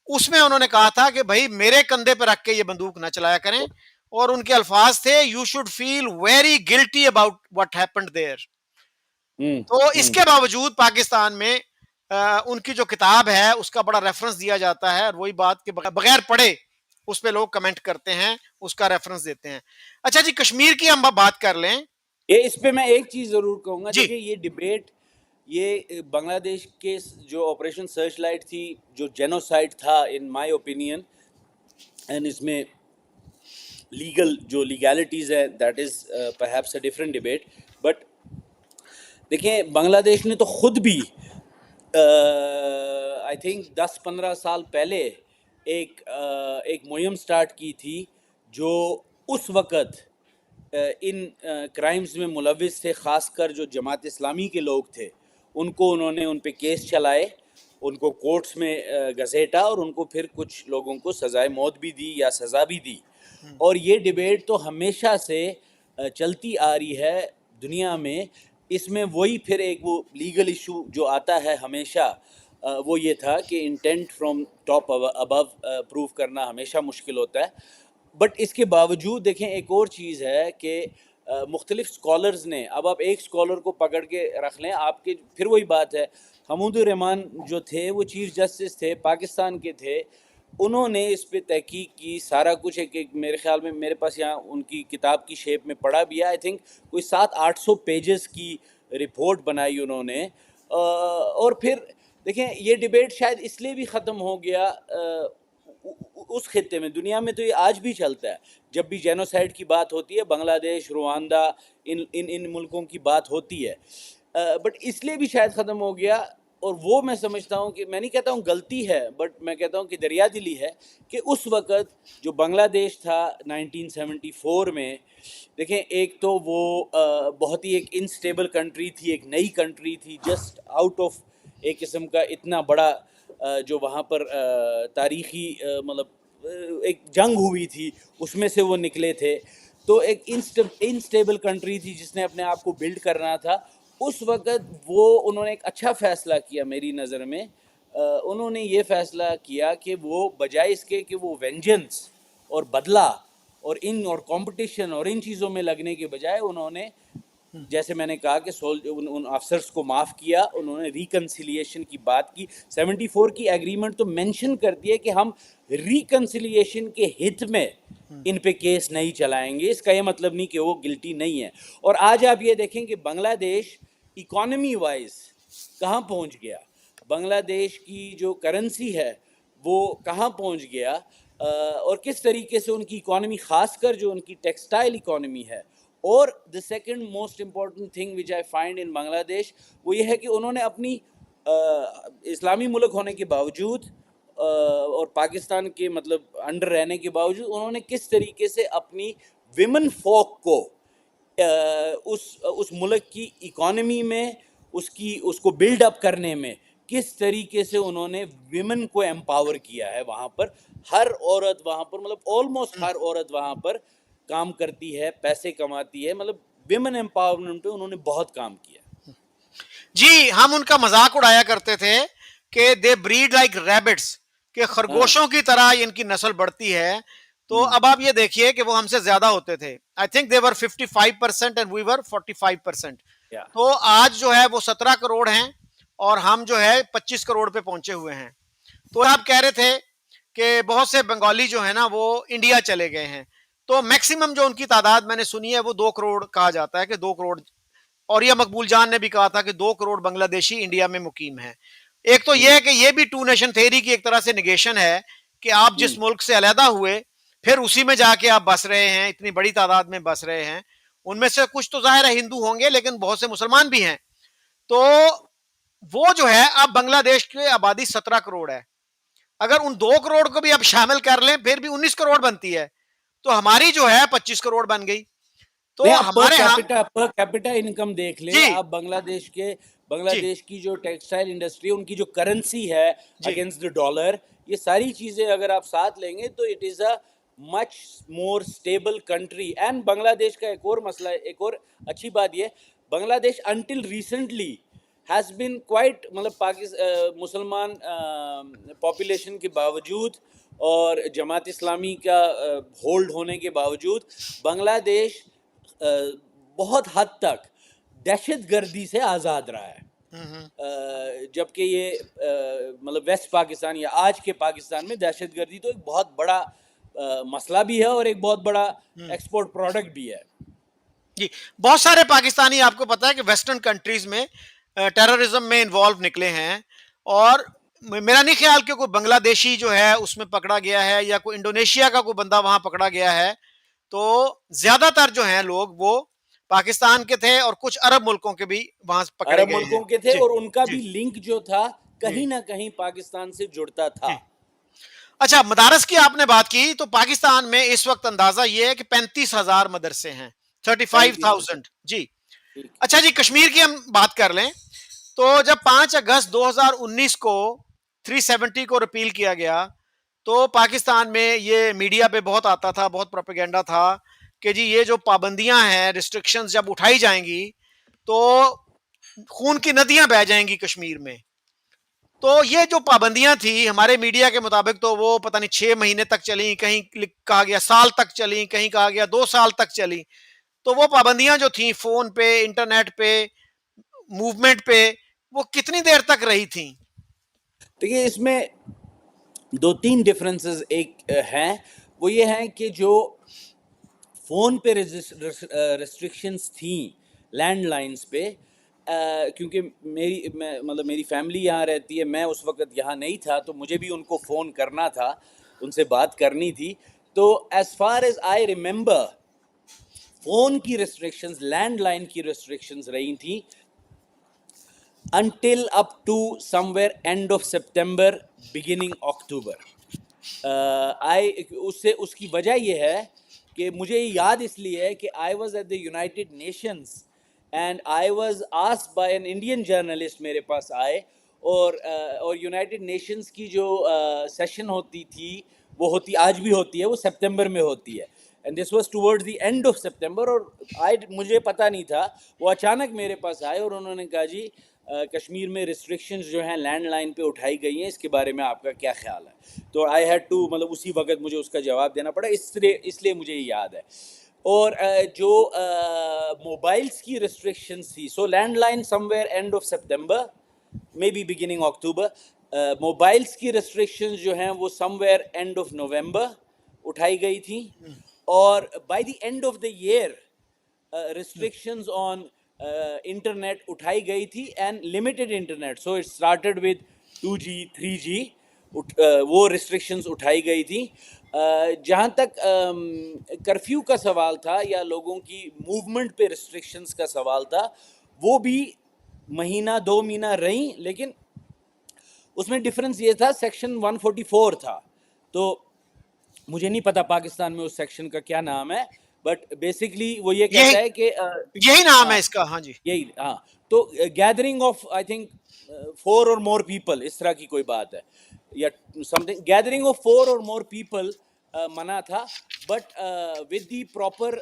اس میں انہوں نے کہا تھا کہ بھائی میرے کندھے پہ رکھ کے یہ بندوق نہ چلایا کریں, اور ان کے الفاظ تھے you should feel very guilty about what happened there. تو اس کے باوجود پاکستان میں ان کی جو کتاب ہے اس کا بڑا ریفرنس دیا جاتا ہے, اور وہی بات کہ بغیر پڑھے اس پہ لوگ کمنٹ کرتے ہیں, اس کا ریفرنس دیتے ہیں. اچھا جی, کشمیر کی ہم بات کر لیں. اس پہ میں ایک چیز ضرور کہوں گا. جی دیکھیں, یہ ڈبیٹ, یہ بنگلہ دیش کے جو آپریشن سرچ لائٹ تھی, جو جینوسائڈ تھا ان مائی اوپینین, اینڈ اس میں لیگل جو لیگیلٹیز ہے, that is perhaps a different debate. But دیکھیں, بنگلہ دیش نے تو خود بھی آئی تھنک 10-15 سال پہلے ایک مہم سٹارٹ کی تھی, جو اس وقت ان کرائمز میں ملوث تھے, خاص کر جو جماعت اسلامی کے لوگ تھے, ان کو انہوں نے ان پہ کیس چلائے, ان کو کورٹس میں گھسیٹا, اور ان کو پھر کچھ لوگوں کو سزائے موت بھی دی یا سزا بھی دی. اور یہ ڈبیٹ تو ہمیشہ سے چلتی آ رہی ہے دنیا میں. اس میں وہی پھر ایک وہ لیگل ایشو جو آتا ہے ہمیشہ, وہ یہ تھا کہ intent from top above prove کرنا ہمیشہ مشکل ہوتا ہے. بٹ اس کے باوجود دیکھیں, ایک اور چیز ہے کہ مختلف اسکالرز نے, اب آپ ایک اسکالر کو پکڑ کے رکھ لیں, آپ کے پھر وہی بات ہے, حمود الرحمان جو تھے وہ چیف جسٹس تھے, پاکستان کے تھے, انہوں نے اس پہ تحقیق کی, سارا کچھ ایک میرے خیال میں, میرے پاس یہاں ان کی کتاب کی شیپ میں پڑھا بھی ہے, آئی تھنک کوئی 700-800 پیجز کی رپورٹ بنائی انہوں نے. اور پھر دیکھیں, یہ ڈبیٹ شاید اس لیے بھی ختم ہو گیا اس خطے میں. دنیا میں تو یہ آج بھی چلتا ہے, جب بھی جینوسائڈ کی بات ہوتی ہے, بنگلہ دیش, روانڈا, ان ملکوں کی بات ہوتی ہے. بٹ اس لیے بھی شاید ختم ہو گیا, اور وہ میں سمجھتا ہوں کہ, میں نہیں کہتا ہوں غلطی ہے, بٹ میں کہتا ہوں کہ دریا دلی ہے, کہ اس وقت جو بنگلہ دیش تھا 1974 میں, دیکھیں ایک تو وہ بہت ہی ایک انسٹیبل کنٹری تھی, ایک نئی کنٹری تھی, جسٹ آؤٹ آف ایک قسم کا اتنا بڑا جو وہاں پر تاریخی مطلب ایک جنگ ہوئی تھی, اس میں سے وہ نکلے تھے. تو ایک انسٹیبل کنٹری تھی جس نے اپنے آپ کو بلڈ کرنا تھا. اس وقت وہ انہوں نے ایک اچھا فیصلہ کیا میری نظر میں. انہوں نے یہ فیصلہ کیا کہ وہ بجائے اس کے کہ وہ وینجنس اور بدلہ اور کمپٹیشن اور ان چیزوں میں لگنے کے بجائے انہوں نے, جیسے میں نے کہا کہ ان افسرس کو معاف کیا, انہوں نے ریکنسیلیشن کی بات کی. 74 کی ایگریمنٹ تو مینشن کرتی ہے کہ ہم ریکنسیلیشن کے ہت میں ان پہ کیس نہیں چلائیں گے. اس کا یہ مطلب نہیں کہ وہ گلٹی نہیں ہے. اور آج آپ یہ دیکھیں کہ بنگلہ دیش اکانومی وائز کہاں پہنچ گیا, بنگلہ دیش کی جو کرنسی ہے وہ کہاں پہنچ گیا, اور کس طریقے سے ان کی اکانومی, خاص کر جو ان کی ٹیکسٹائل اکانومی ہے. اور the second most important thing which I find in بنگلہ دیش وہ یہ ہے کہ انہوں نے اپنی اسلامی ملک ہونے کے باوجود اور پاکستان کے مطلب انڈر رہنے کے باوجود انہوں نے کس طریقے سے اپنی ویمن فوک کو اس ملک کی اکانومی میں اس کو بلڈ اپ کرنے میں کس طریقے سے انہوں نے ویمن کو امپاور کیا ہے. وہاں پر ہر عورت وہاں پر مطلب آلموسٹ ہر عورت وہاں پر کام کرتی ہے, پیسے کماتی ہے, مطلب ویمن امپاورمنٹ پہ انہوں نے بہت کام کیا. جی ہم ان کا مذاق اڑایا کرتے تھے کہ دے بریڈ لائک ریبٹس, کہ خرگوشوں کی طرح ان کی نسل بڑھتی ہے. تو اب آپ یہ دیکھیے کہ وہ ہم سے زیادہ ہوتے تھے. I think they were 55% and we were 45%. تو آج جو ہے وہ 17 کروڑ ہیں اور ہم جو ہے 25 کروڑ پہ پہنچے ہوئے ہیں. تو آپ کہہ رہے تھے کہ بہت سے بنگالی جو ہے نا وہ انڈیا چلے گئے ہیں. تو میکسیمم جو ان کی تعداد میں نے سنی ہے وہ 2 کروڑ کہا جاتا ہے کہ 2 کروڑ, اور یہ مقبول جان نے بھی کہا تھا کہ 2 کروڑ بنگلہ دیشی انڈیا میں مقیم ہیں. ایک تو یہ ہے کہ یہ بھی ٹو نیشن تھیوری کی ایک طرح سے نیگیشن ہے کہ آپ جس ملک سے علیحدہ ہوئے پھر اسی میں جا کے آپ بس رہے ہیں, اتنی بڑی تعداد میں بس رہے ہیں. ان میں سے کچھ تو ظاہر ہے ہندو ہوں گے لیکن بہت سے مسلمان بھی ہیں. تو وہ جو ہے اب بنگلہ دیش کی آبادی 17 کروڑ ہے, اگر ان 2 کروڑ کو بھی آپ شامل کر لیں پھر بھی 19 کروڑ بنتی ہے, تو ہماری جو ہے 25 کروڑ بن گئی. تو نہیں, آپ ہمارے ہاں پر کیپٹا انکم دیکھ لیں. جی آپ بنگلہ جی دیش کی جو ٹیکسٹائل انڈسٹری, ان کی جو کرنسی ہے جی اگینسٹ دا ڈالر, یہ ساری چیزیں اگر آپ ساتھ لیں گے تو it is a much more stable country. And Bangladesh کا ایک اور مسئلہ, ایک اور اچھی بات یہ, بنگلہ دیش until recently has been quite, مطلب مسلمان پاپولیشن کے باوجود اور جماعت اسلامی کا ہولڈ ہونے کے باوجود بنگلہ دیش بہت حد تک دہشت گردی سے آزاد رہا ہے. جبکہ یہ مطلب ویسٹ پاکستان یا آج کے پاکستان میں دہشت گردی تو ایک بہت بڑا مسئلہ بھی ہے اور ایک بہت بڑا ایکسپورٹ پروڈکٹ بھی ہے. جی بہت سارے پاکستانی آپ کو پتا ہے کہ ویسٹرن کنٹریز میں ٹیررزم میں انوالو نکلے ہیں, اور میرا نہیں خیال کہ کوئی بنگلہ دیشی جو ہے اس میں پکڑا گیا ہے یا کوئی انڈونیشیا کا کوئی بندہ وہاں پکڑا گیا ہے. تو زیادہ تر جو ہیں لوگ وہ پاکستان کے تھے اور کچھ عرب ملکوں کے بھی وہاں پکڑے عرب گئے ہیں. ملکوں کے تھے جی اور ان کا جی بھی لنک جو تھا جی کہیں نہ کہیں پاکستان سے جڑتا تھا. جی. اچھا مدارس کی آپ نے بات کی, تو پاکستان میں اس وقت اندازہ یہ ہے کہ 35,000 مدرسے ہیں, 35,000. جی اچھا جی, کشمیر کی ہم بات کر لیں تو جب 5 اگست 2019 کو 370 کو رپیل کیا گیا تو پاکستان میں یہ میڈیا پہ بہت آتا تھا, بہت پروپیگنڈا تھا کہ جی یہ جو پابندیاں ہیں, ریسٹرکشنز جب اٹھائی جائیں گی تو خون کی ندیاں بہہ جائیں گی کشمیر میں. تو یہ جو پابندیاں تھی ہمارے میڈیا کے مطابق تو وہ پتہ نہیں 6 مہینے تک چلیں, کہیں کہا گیا سال تک چلیں, کہیں کہا گیا 2 سال تک چلیں. تو وہ پابندیاں جو تھیں فون پہ, انٹرنیٹ پہ, موومنٹ پہ, وہ کتنی دیر تک رہی تھیں؟ دیکھیے اس میں 2-3 ڈفرینسز ایک ہیں. وہ یہ ہیں کہ جو فون پہ ریسٹرکشنز تھیں لینڈ لائنز پہ, کیونکہ میری فیملی یہاں رہتی ہے, میں اس وقت یہاں نہیں تھا تو مجھے بھی ان کو فون کرنا تھا, ان سے بات کرنی تھی. تو as far as I remember phone کی ریسٹرکشنز, لینڈ لائن کی ریسٹرکشنز رہی تھیں until up to somewhere end of September beginning October. اس کی وجہ یہ ہے کہ مجھے یاد اس لیے ہے کہ I was at the United Nations and I was asked by an Indian journalist, میرے پاس آئے اور یونائٹڈ نیشنز کی جو سیشن ہوتی تھی وہ آج بھی ہوتی ہے, وہ سپتمبر میں ہوتی ہے. And this was towards the end of September. اور مجھے پتہ نہیں تھا, وہ اچانک میرے پاس آئے اور انہوں نے کہا جی کشمیر میں ریسٹرکشنز جو ہیں لینڈ لائن پہ اٹھائی گئی ہیں, اس کے بارے میں آپ کا کیا خیال ہے؟ تو آئی ہیڈ ٹو, مطلب اسی وقت مجھے اس کا جواب دینا پڑا, اس لیے مجھے یہ یاد ہے. اور جو موبائلس کی ریسٹرکشنز تھی, so landline somewhere end of September maybe beginning October. Mobiles کی ریسٹرکشنز جو ہیں وہ somewhere end of November اٹھائی گئی تھیں. اور by the end of the year restrictions on internet اٹھائی گئی تھی, and limited internet, so it started with 2G 3G, وہ ریسٹرکشنز اٹھائی گئی تھیں. جہاں تک کرفیو کا سوال تھا یا لوگوں کی موومنٹ پہ ریسٹرکشنز کا سوال تھا, وہ بھی مہینہ 2 مہینہ رہیں, لیکن اس میں ڈفرنس یہ تھا, سیکشن 144 تھا. تو مجھے نہیں پتا پاکستان میں اس سیکشن کا کیا نام ہے, بٹ بیسکلی وہ یہ کہتا ہے کہ یہی نام ہے اس کا. ہاں جی, یہی. ہاں, تو گیدرنگ آف آئی تھنک 4 اور مور پیپل, اس طرح کی کوئی بات ہے, یا سم تھنگ, گیدرنگ آف 4 اور مور پیپل منع تھا. بٹ ود دی پراپر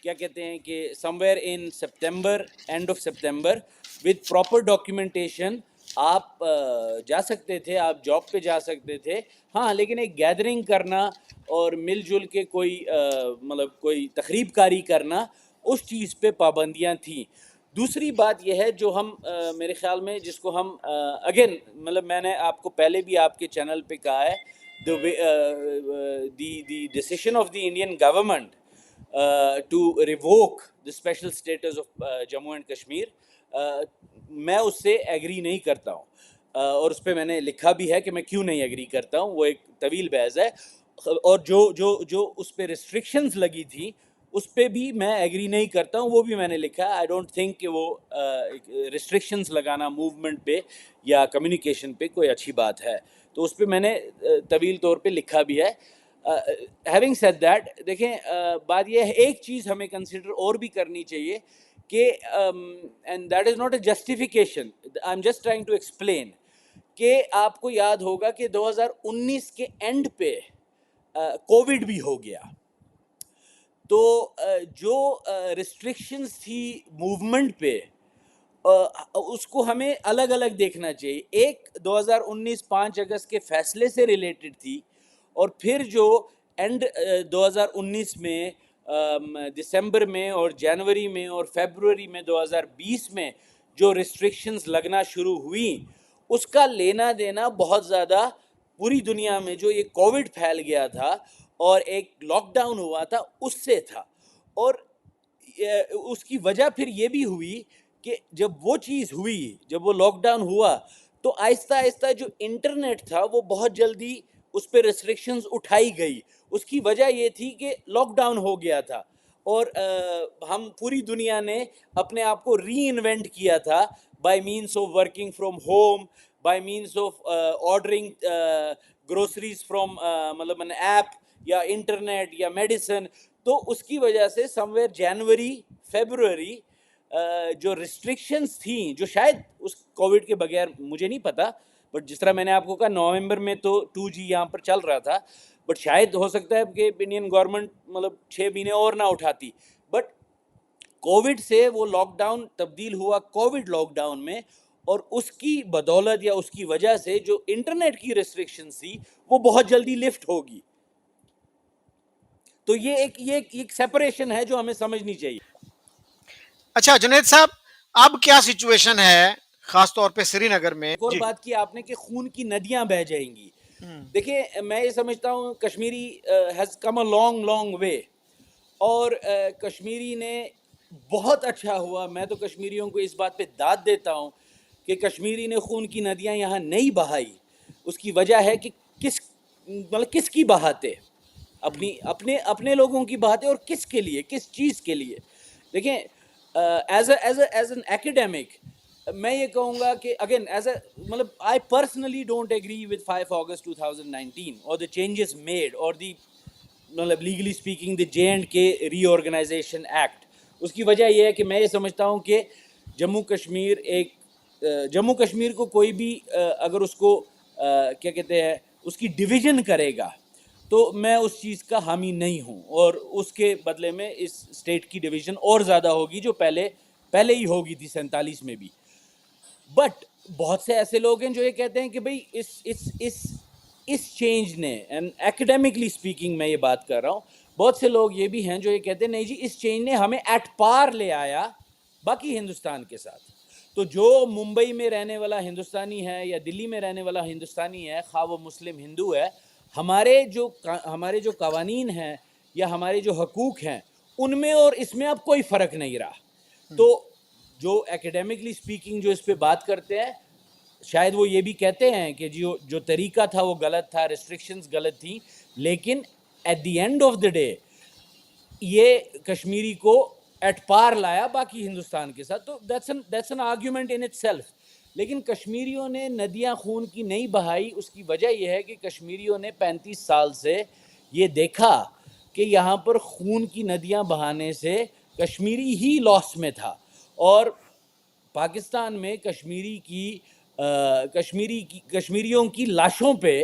کیا کہتے ہیں کہ somewhere in September, end of September, with proper documentation آپ جا سکتے تھے, آپ جاب پہ جا سکتے تھے. ہاں, لیکن ایک گیدرنگ کرنا اور مل جل کے کوئی مطلب کوئی تقریب کاری کرنا, اس چیز پہ پابندیاں تھیں. دوسری بات یہ ہے جو ہم میرے خیال میں جس کو ہم اگین, مطلب میں نے آپ کو پہلے بھی آپ کے چینل پہ کہا ہے, the decision of the Indian government to revoke the special status of Jammu and Kashmir, میں اس سے ایگری نہیں کرتا ہوں, اور اس پہ میں نے لکھا بھی ہے کہ میں کیوں نہیں ایگری کرتا ہوں. وہ ایک طویل بحث ہے, اور جو اس پہ ریسٹرکشنز لگی تھی اس پہ بھی میں ایگری نہیں کرتا ہوں, وہ بھی میں نے لکھا. آئی ڈونٹ تھنک کہ وہ ریسٹرکشنز لگانا موومنٹ پہ یا کمیونیکیشن پہ کوئی اچھی بات ہے. تو اس پہ میں نے طویل طور پہ لکھا بھی ہے. ہیونگ سیڈ دیٹ, دیکھیں بات یہ ہے, ایک چیز ہمیں کنسیڈر اور بھی کرنی چاہیے کہ and that is not a justification, I am just trying to explain, کہ آپ کو یاد ہوگا کہ 2019 کے اینڈ پہ کووڈ بھی ہو گیا. تو جو ریسٹرکشنز تھی موومنٹ پہ, اس کو ہمیں الگ الگ دیکھنا چاہیے. ایک 2019 5 اگست کے فیصلے سے ریلیٹڈ تھی, اور پھر جو اینڈ 2019 میں دسمبر میں اور جنوری میں اور فیبروری میں 2020 میں جو ریسٹرکشنز لگنا شروع ہوئی, اس کا لینا دینا بہت زیادہ پوری دنیا میں جو یہ کووڈ پھیل گیا تھا اور ایک لاک ڈاؤن ہوا تھا اس سے تھا. اور اس کی وجہ پھر یہ بھی ہوئی کہ جب وہ چیز ہوئی, جب وہ لاک ڈاؤن ہوا, تو آہستہ آہستہ جو انٹرنیٹ تھا وہ بہت جلدی اس پہ ریسٹرکشنز اٹھائی گئی. اس کی وجہ یہ تھی کہ لاک ڈاؤن ہو گیا تھا, اور ہم پوری دنیا نے اپنے آپ کو ری انوینٹ کیا تھا by means of working from home, by means of ordering groceries from مطلب این ایپ یا انٹرنیٹ یا میڈیسن. تو اس کی وجہ سے سم ویئر جنوری فیبروری جو ریسٹرکشنز تھیں, جو شاید اس کووڈ کے بغیر, مجھے نہیں پتا, بٹ جس طرح میں نے آپ کو کہا نومبر میں تو 2G یہاں پر چل رہا تھا, بٹ شاید ہو سکتا ہے کہ انڈین گورنمنٹ مطلب 6 مہینے اور نہ اٹھاتی, بٹ کووڈ سے وہ لاک ڈاؤن تبدیل ہوا کووڈ لاک ڈاؤن میں, اور اس کی بدولت یا اس کی وجہ سے جو انٹرنیٹ کی ریسٹرکشنز تھی وہ بہت جلدی لفٹ ہوگی. تو یہ ایک سیپریشن ہے جو ہمیں سمجھنی چاہیے. اچھا جنید صاحب, اب کیا سچویشن ہے خاص طور پہ سری نگر میں؟ ایک اور بات کی آپ نے کہ خون کی ندیاں بہہ جائیں گی. دیکھیں میں یہ سمجھتا ہوں Kashmiri has come a long long way, اور کشمیری نے بہت اچھا ہوا. میں تو کشمیریوں کو اس بات پہ داد دیتا ہوں کہ کشمیری نے خون کی ندیاں یہاں نہیں بہائی. اس کی وجہ ہے کہ کس کی بہاتے, اپنے لوگوں کی بہاتے, اور کس کے لیے, کس چیز کے لیے. دیکھیں ایز این ایکیڈیمک میں یہ کہوں گا کہ اگین مطلب I personally don't agree with 5 اگست 2019 اور دا چینجز میڈ, اور دی مطلب لیگلی اسپیکنگ دی JNK ری آرگنائزیشن ایکٹ. اس کی وجہ یہ ہے کہ میں یہ سمجھتا ہوں کہ جموں کشمیر کو کوئی بھی اگر اس کو کیا کہتے ہیں اس کی ڈویژن کرے گا, تو میں اس چیز کا حامی نہیں ہوں، اور اس کے بدلے میں اس اسٹیٹ کی ڈویژن اور زیادہ ہوگی جو پہلے ہی ہوگی تھی 47 میں بھی. بٹ بہت سے ایسے لوگ ہیں جو یہ کہتے ہیں کہ بھئی اس چینج نے، اینڈ ایکڈیمکلی اسپیکنگ میں یہ بات کر رہا ہوں، بہت سے لوگ یہ بھی ہیں جو یہ کہتے ہیں نہیں جی اس چینج نے ہمیں ایٹ پار لے آیا باقی ہندوستان کے ساتھ. تو جو ممبئی میں رہنے والا ہندوستانی ہے یا دلی میں رہنے والا ہندوستانی ہے، خواہ وہ مسلم ہندو ہے، ہمارے جو قوانین ہیں یا ہمارے جو حقوق ہیں ان میں اور اس میں اب کوئی فرق نہیں رہا. تو جو ایکڈیمکلی اسپیکنگ جو اس پہ بات کرتے ہیں، شاید وہ یہ بھی کہتے ہیں کہ جو طریقہ تھا وہ غلط تھا، ریسٹرکشنز غلط تھیں، لیکن at the end of the day یہ کشمیری کو ایٹ پار لایا باقی ہندوستان کے ساتھ. تو that's an argument in it self. لیکن کشمیریوں نے ندیاں خون کی نہیں بہائی. اس کی وجہ یہ ہے کہ کشمیریوں نے 35 سال سے یہ دیکھا کہ یہاں پر خون کی ندیاں بہانے سے کشمیری ہی لاس میں تھا، اور پاکستان میں کشمیریوں کی لاشوں پہ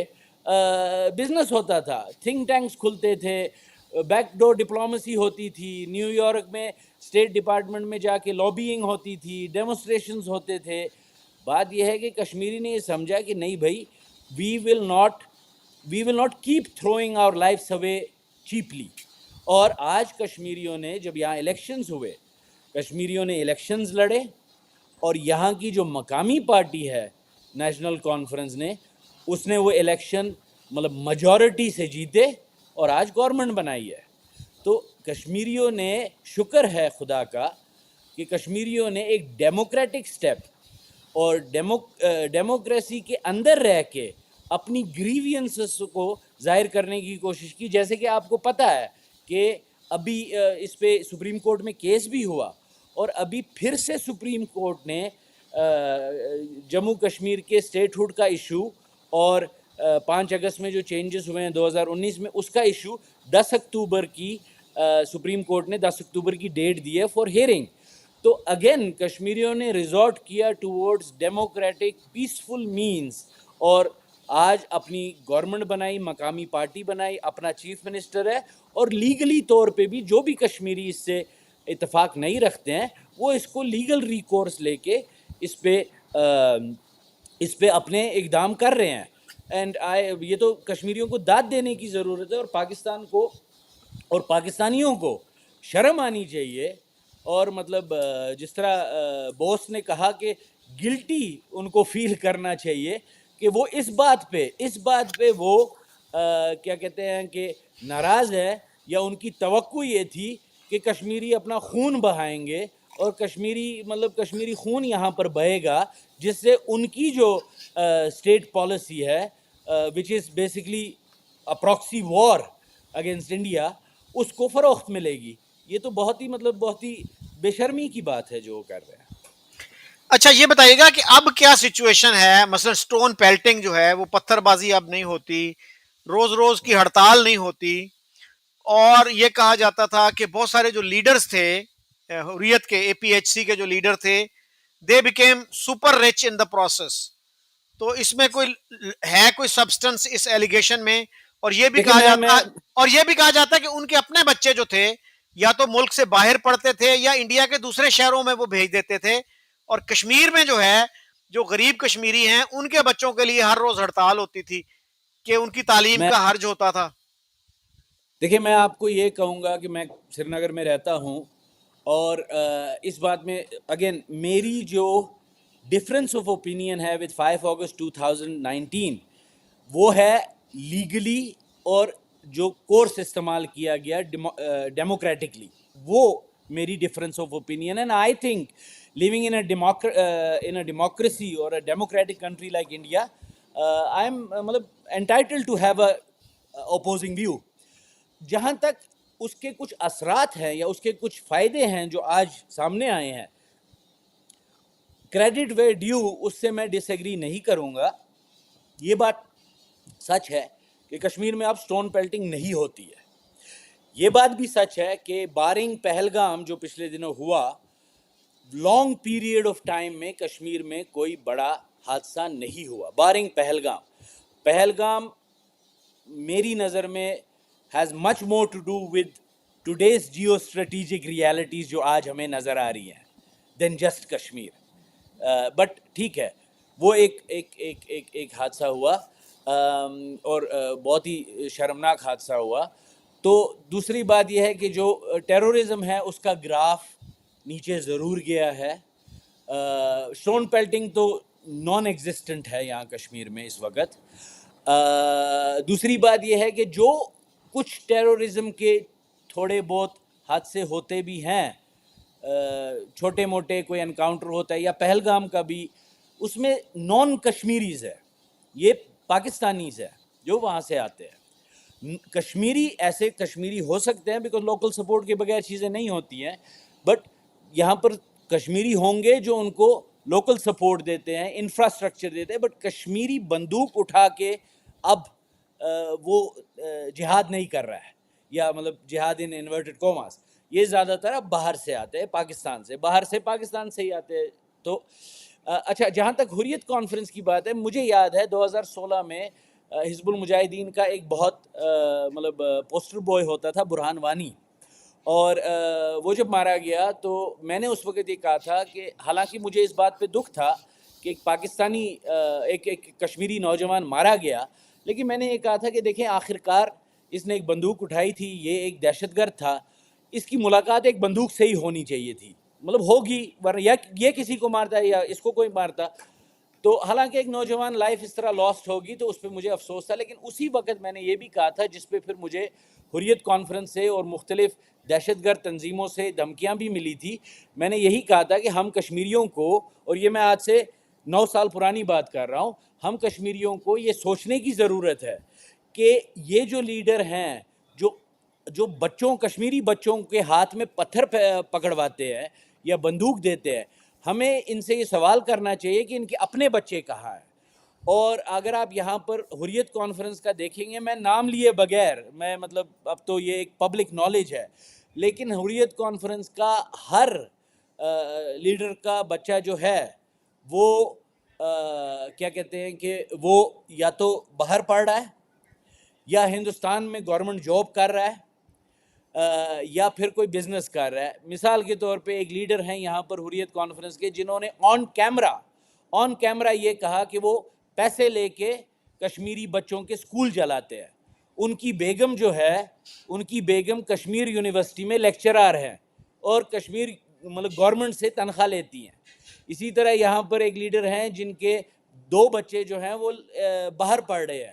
بزنس ہوتا تھا. تھنک ٹینکس کھلتے تھے، بیک ڈور ڈپلومیسی ہوتی تھی، نیو یارک میں اسٹیٹ ڈپارٹمنٹ میں جا کے لابینگ ہوتی تھی، ڈیمونسٹریشنز ہوتے تھے. بات یہ ہے کہ کشمیری نے یہ سمجھا کہ نہیں بھائی، we will not keep throwing our lives away cheaply. اور آج کشمیریوں نے جب یہاں الیکشنز ہوئے، کشمیریوں نے الیکشنز لڑے، اور یہاں کی جو مقامی پارٹی ہے نیشنل کانفرنس نے، اس نے وہ الیکشن مطلب میجورٹی سے جیتے اور آج گورنمنٹ بنائی ہے. تو کشمیریوں نے، شکر ہے خدا کا کہ کشمیریوں نے ایک ڈیموکریٹک سٹیپ اور ڈیموکریسی کے اندر رہ کے اپنی گریوینسز کو ظاہر کرنے کی کوشش کی. جیسے کہ آپ کو پتہ ہے کہ ابھی اس پہ سپریم کورٹ میں کیس بھی ہوا، اور ابھی پھر سے سپریم کورٹ نے جموں کشمیر کے اسٹیٹ ہوڈ کا ایشو اور 5 اگست میں جو چینجز ہوئے ہیں 2019 میں، اس کا ایشو 10 اکتوبر کی سپریم کورٹ نے 10 اکتوبر کی ڈیٹ دی ہے فار ہیئرنگ. تو اگین کشمیریوں نے ریزورٹ کیا ٹورڈز ڈیموکریٹک پیسفل مینز، اور آج اپنی گورنمنٹ بنائی، مقامی پارٹی بنائی، اپنا چیف منسٹر ہے، اور لیگلی طور پہ بھی جو بھی کشمیری اس سے اتفاق نہیں رکھتے ہیں وہ اس کو لیگل ریکورس لے کے اس پہ اپنے اقدام کر رہے ہیں. اینڈ یہ تو کشمیریوں کو داد دینے کی ضرورت ہے، اور پاکستان کو اور پاکستانیوں کو شرم آنی چاہیے. اور مطلب جس طرح بوس نے کہا کہ گلٹی ان کو فیل کرنا چاہیے کہ وہ اس بات پہ وہ کیا کہتے ہیں کہ ناراض ہے، یا ان کی توقع یہ تھی کہ کشمیری اپنا خون بہائیں گے، اور کشمیری خون یہاں پر بہے گا، جس سے ان کی جو اسٹیٹ پالیسی ہے which is basically a proxy war against India, اس کو فروخت ملے گی. یہ تو بہت ہی بے شرمی کی بات ہے جو وہ کر رہے ہیں. اچھا یہ بتائیے گا کہ اب کیا سچویشن ہے؟ مثلا سٹون پیلٹنگ جو ہے وہ پتھر بازی اب نہیں ہوتی، روز روز کی ہڑتال نہیں ہوتی، اور یہ کہا جاتا تھا کہ بہت سارے جو لیڈرز تھے حریت کے، اے پی ایچ سی کے جو لیڈر تھے، they became super reach in the process. تو اس میں کوئی سبسٹنس اس ایلیگیشن میں؟ اور یہ بھی دیکھیں کہا جاتا ہے کہ ان کے اپنے بچے جو تھے یا تو ملک سے باہر پڑھتے تھے یا انڈیا کے دوسرے شہروں میں وہ بھیج دیتے تھے، اور کشمیر میں جو ہے جو غریب کشمیری ہیں ان کے بچوں کے لیے ہر روز ہڑتال ہوتی تھی کہ ان کی تعلیم میں کا حرج ہوتا تھا. دیکھیں میں آپ کو یہ کہوں گا کہ میں سری نگر میں رہتا ہوں، اور اس بات میں اگین میری جو ڈفرینس آف اوپینین ہے وتھ 5 اگست 2019، وہ ہے لیگلی اور جو کورس استعمال کیا گیا ڈیموکریٹکلی، وہ میری difference of opinion. And I think living in a democracy or a democratic country like India, I am مطلب entitled to have a opposing view. جہاں تک اس کے کچھ اثرات ہیں یا اس کے کچھ فائدے ہیں جو آج سامنے آئے ہیں، کریڈٹ ویئر ڈیو، اس سے میں ڈس ایگری نہیں کروں گا. یہ بات سچ ہے کہ کشمیر میں اب سٹون پیلٹنگ نہیں ہوتی ہے. یہ بات بھی سچ ہے کہ بارنگ پہلگام جو پچھلے دنوں ہوا، لانگ پیریڈ آف ٹائم میں کشمیر میں کوئی بڑا حادثہ نہیں ہوا. بارنگ پہلگام میری نظر میں has much more to do with today's geo strategic realities جو آج ہمیں نظر آ رہی ہیں دین جسٹ کشمیر. بٹ ٹھیک ہے، وہ ایک حادثہ ہوا اور بہت ہی شرمناک حادثہ ہوا. تو دوسری بات یہ ہے کہ جو ٹیرورزم ہے اس کا گراف نیچے ضرور گیا ہے. اسٹون پیلٹنگ تو نان ایگزسٹنٹ ہے یہاں کشمیر میں اس وقت. دوسری بات یہ ہے کہ جو کچھ ٹیرورزم کے تھوڑے بہت حادثے ہوتے بھی ہیں، چھوٹے موٹے کوئی انکاؤنٹر ہوتا ہے یا پہلگام کا بھی، اس میں نان کشمیریز ہے، یہ پاکستانیز ہے جو وہاں سے آتے ہیں. کشمیری ایسے کشمیری ہو سکتے ہیں بیکاز لوکل سپورٹ کے بغیر چیزیں نہیں ہوتی ہیں، بٹ یہاں پر کشمیری ہوں گے جو ان کو لوکل سپورٹ دیتے ہیں، انفراسٹرکچر دیتے ہیں. بٹ کشمیری بندوق اٹھا کے اب وہ جہاد نہیں کر رہا ہے، یا مطلب جہاد ان انورٹڈ کوماس، یہ زیادہ تر اب باہر سے آتے ہیں، پاکستان سے، باہر سے پاکستان سے ہی آتے ہیں. تو اچھا، جہاں تک حریت کانفرنس کی بات ہے، مجھے یاد ہے 2016 میں حزب المجاہدین کا ایک بہت مطلب پوسٹر بوائے ہوتا تھا برہان وانی، اور وہ جب مارا گیا تو میں نے اس وقت یہ کہا تھا کہ حالانکہ مجھے اس بات پہ دکھ تھا کہ ایک پاکستانی ایک کشمیری نوجوان مارا گیا، لیکن میں نے یہ کہا تھا کہ دیکھیں آخرکار اس نے ایک بندوق اٹھائی تھی، یہ ایک دہشت گرد تھا، اس کی ملاقات ایک بندوق سے ہی ہونی چاہیے تھی، مطلب ہوگی، ورنہ یا یہ کسی کو مارتا ہے یا اس کو کوئی مارتا. تو حالانکہ ایک نوجوان لائف اس طرح لاسٹ ہوگی تو اس پہ مجھے افسوس تھا، لیکن اسی وقت میں نے یہ بھی کہا تھا، جس پہ پھر مجھے حریت کانفرنس سے اور مختلف دہشت گرد تنظیموں سے دھمکیاں بھی ملی تھی، میں نے یہی کہا تھا کہ ہم کشمیریوں کو، اور یہ میں آج سے 9 سال پرانی بات کر رہا ہوں، ہم کشمیریوں کو یہ سوچنے کی ضرورت ہے کہ یہ جو لیڈر ہیں جو بچوں، کشمیری بچوں کے ہاتھ میں پتھر پکڑواتے ہیں یا بندوق دیتے ہیں، ہمیں ان سے یہ سوال کرنا چاہیے کہ ان کے اپنے بچے کہاں ہیں. اور اگر آپ یہاں پر حریت کانفرنس کا دیکھیں گے، میں نام لیے بغیر، میں مطلب اب تو یہ ایک پبلک نالج ہے، لیکن حریت کانفرنس کا ہر لیڈر کا بچہ جو ہے وہ کیا کہتے ہیں کہ وہ یا تو باہر پڑھ رہا ہے، یا ہندوستان میں گورنمنٹ جاب کر رہا ہے، یا پھر کوئی بزنس کر رہا ہے. مثال کے طور پہ ایک لیڈر ہیں یہاں پر حریت کانفرنس کے، جنہوں نے آن کیمرہ یہ کہا کہ وہ پیسے لے کے کشمیری بچوں کے سکول چلاتے ہیں. ان کی بیگم جو ہے، ان کی بیگم کشمیر یونیورسٹی میں لیکچرار ہیں اور کشمیر مطلب گورنمنٹ سے تنخواہ لیتی ہیں. اسی طرح یہاں پر ایک لیڈر ہیں جن کے 2 بچے جو ہیں وہ باہر پڑھ رہے ہیں،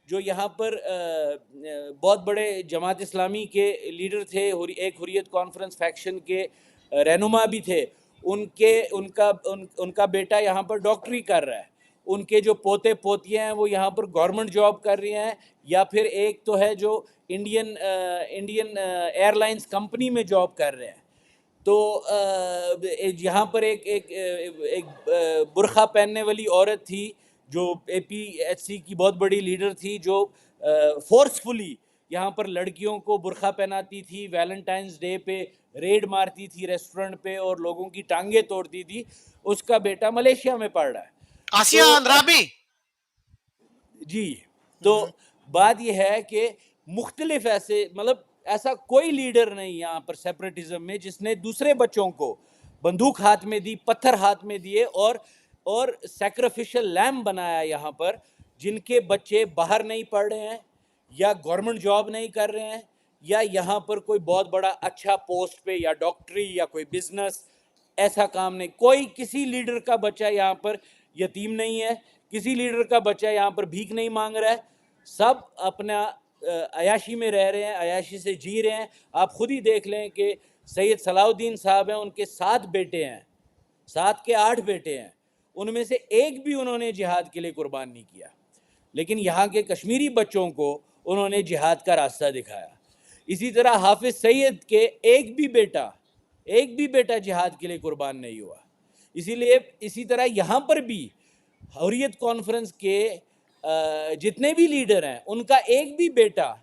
جو یہاں پر بہت بڑے جماعت اسلامی کے لیڈر تھے، ایک حریت کانفرنس فیکشن کے رہنما بھی تھے. ان کا بیٹا یہاں پر ڈاکٹری کر رہا ہے، ان کے جو پوتے پوتیاں ہیں وہ یہاں پر گورنمنٹ جاب کر رہی ہیں، یا پھر ایک تو ہے جو انڈین ایئر لائنس کمپنی میں جاب کر رہے ہیں. تو یہاں پر ایک برقع پہننے والی عورت تھی جو اے پی ایچ سی کی بہت بڑی لیڈر تھی، جو فورسفلی یہاں پر لڑکیوں کو برقع پہناتی تھی، ویلنٹائنز ڈے پہ ریڈ مارتی تھی ریسٹورنٹ پہ اور لوگوں کی ٹانگیں توڑتی تھی. اس کا بیٹا ملیشیا میں پڑھ رہا ہے. آسیہ اندرابی. جی، تو بات یہ ہے کہ مختلف ایسے مطلب ایسا کوئی لیڈر نہیں یہاں پر سیپریٹزم میں جس نے دوسرے بچوں کو بندوق ہاتھ میں دی، پتھر ہاتھ میں دیے اور سیکریفیشل لیمب بنایا یہاں پر، جن کے بچے باہر نہیں پڑھ رہے ہیں یا گورنمنٹ جاب نہیں کر رہے ہیں یا یہاں پر کوئی بہت بڑا اچھا پوسٹ پہ یا ڈاکٹری یا کوئی بزنس ایسا کام نہیں. کوئی کسی لیڈر کا بچہ یہاں پر یتیم نہیں ہے، کسی لیڈر کا بچہ یہاں پر بھیک نہیں مانگ رہا ہے، سب اپنا عیاشی میں رہ رہے ہیں، عیاشی سے جی رہے ہیں. آپ خود ہی دیکھ لیں کہ سید صلاح الدین صاحب ہیں، ان کے 7 بیٹے ہیں، 7 کے 8 بیٹے ہیں، ان میں سے ایک بھی انہوں نے جہاد کے لیے قربان نہیں کیا، لیکن یہاں کے کشمیری بچوں کو انہوں نے جہاد کا راستہ دکھایا. اسی طرح حافظ سید کے ایک بھی بیٹا جہاد کے لیے قربان نہیں ہوا. اسی طرح یہاں پر بھی حریت کانفرنس کے جتنے بھی لیڈر ہیں، ان کا ایک بھی بیٹا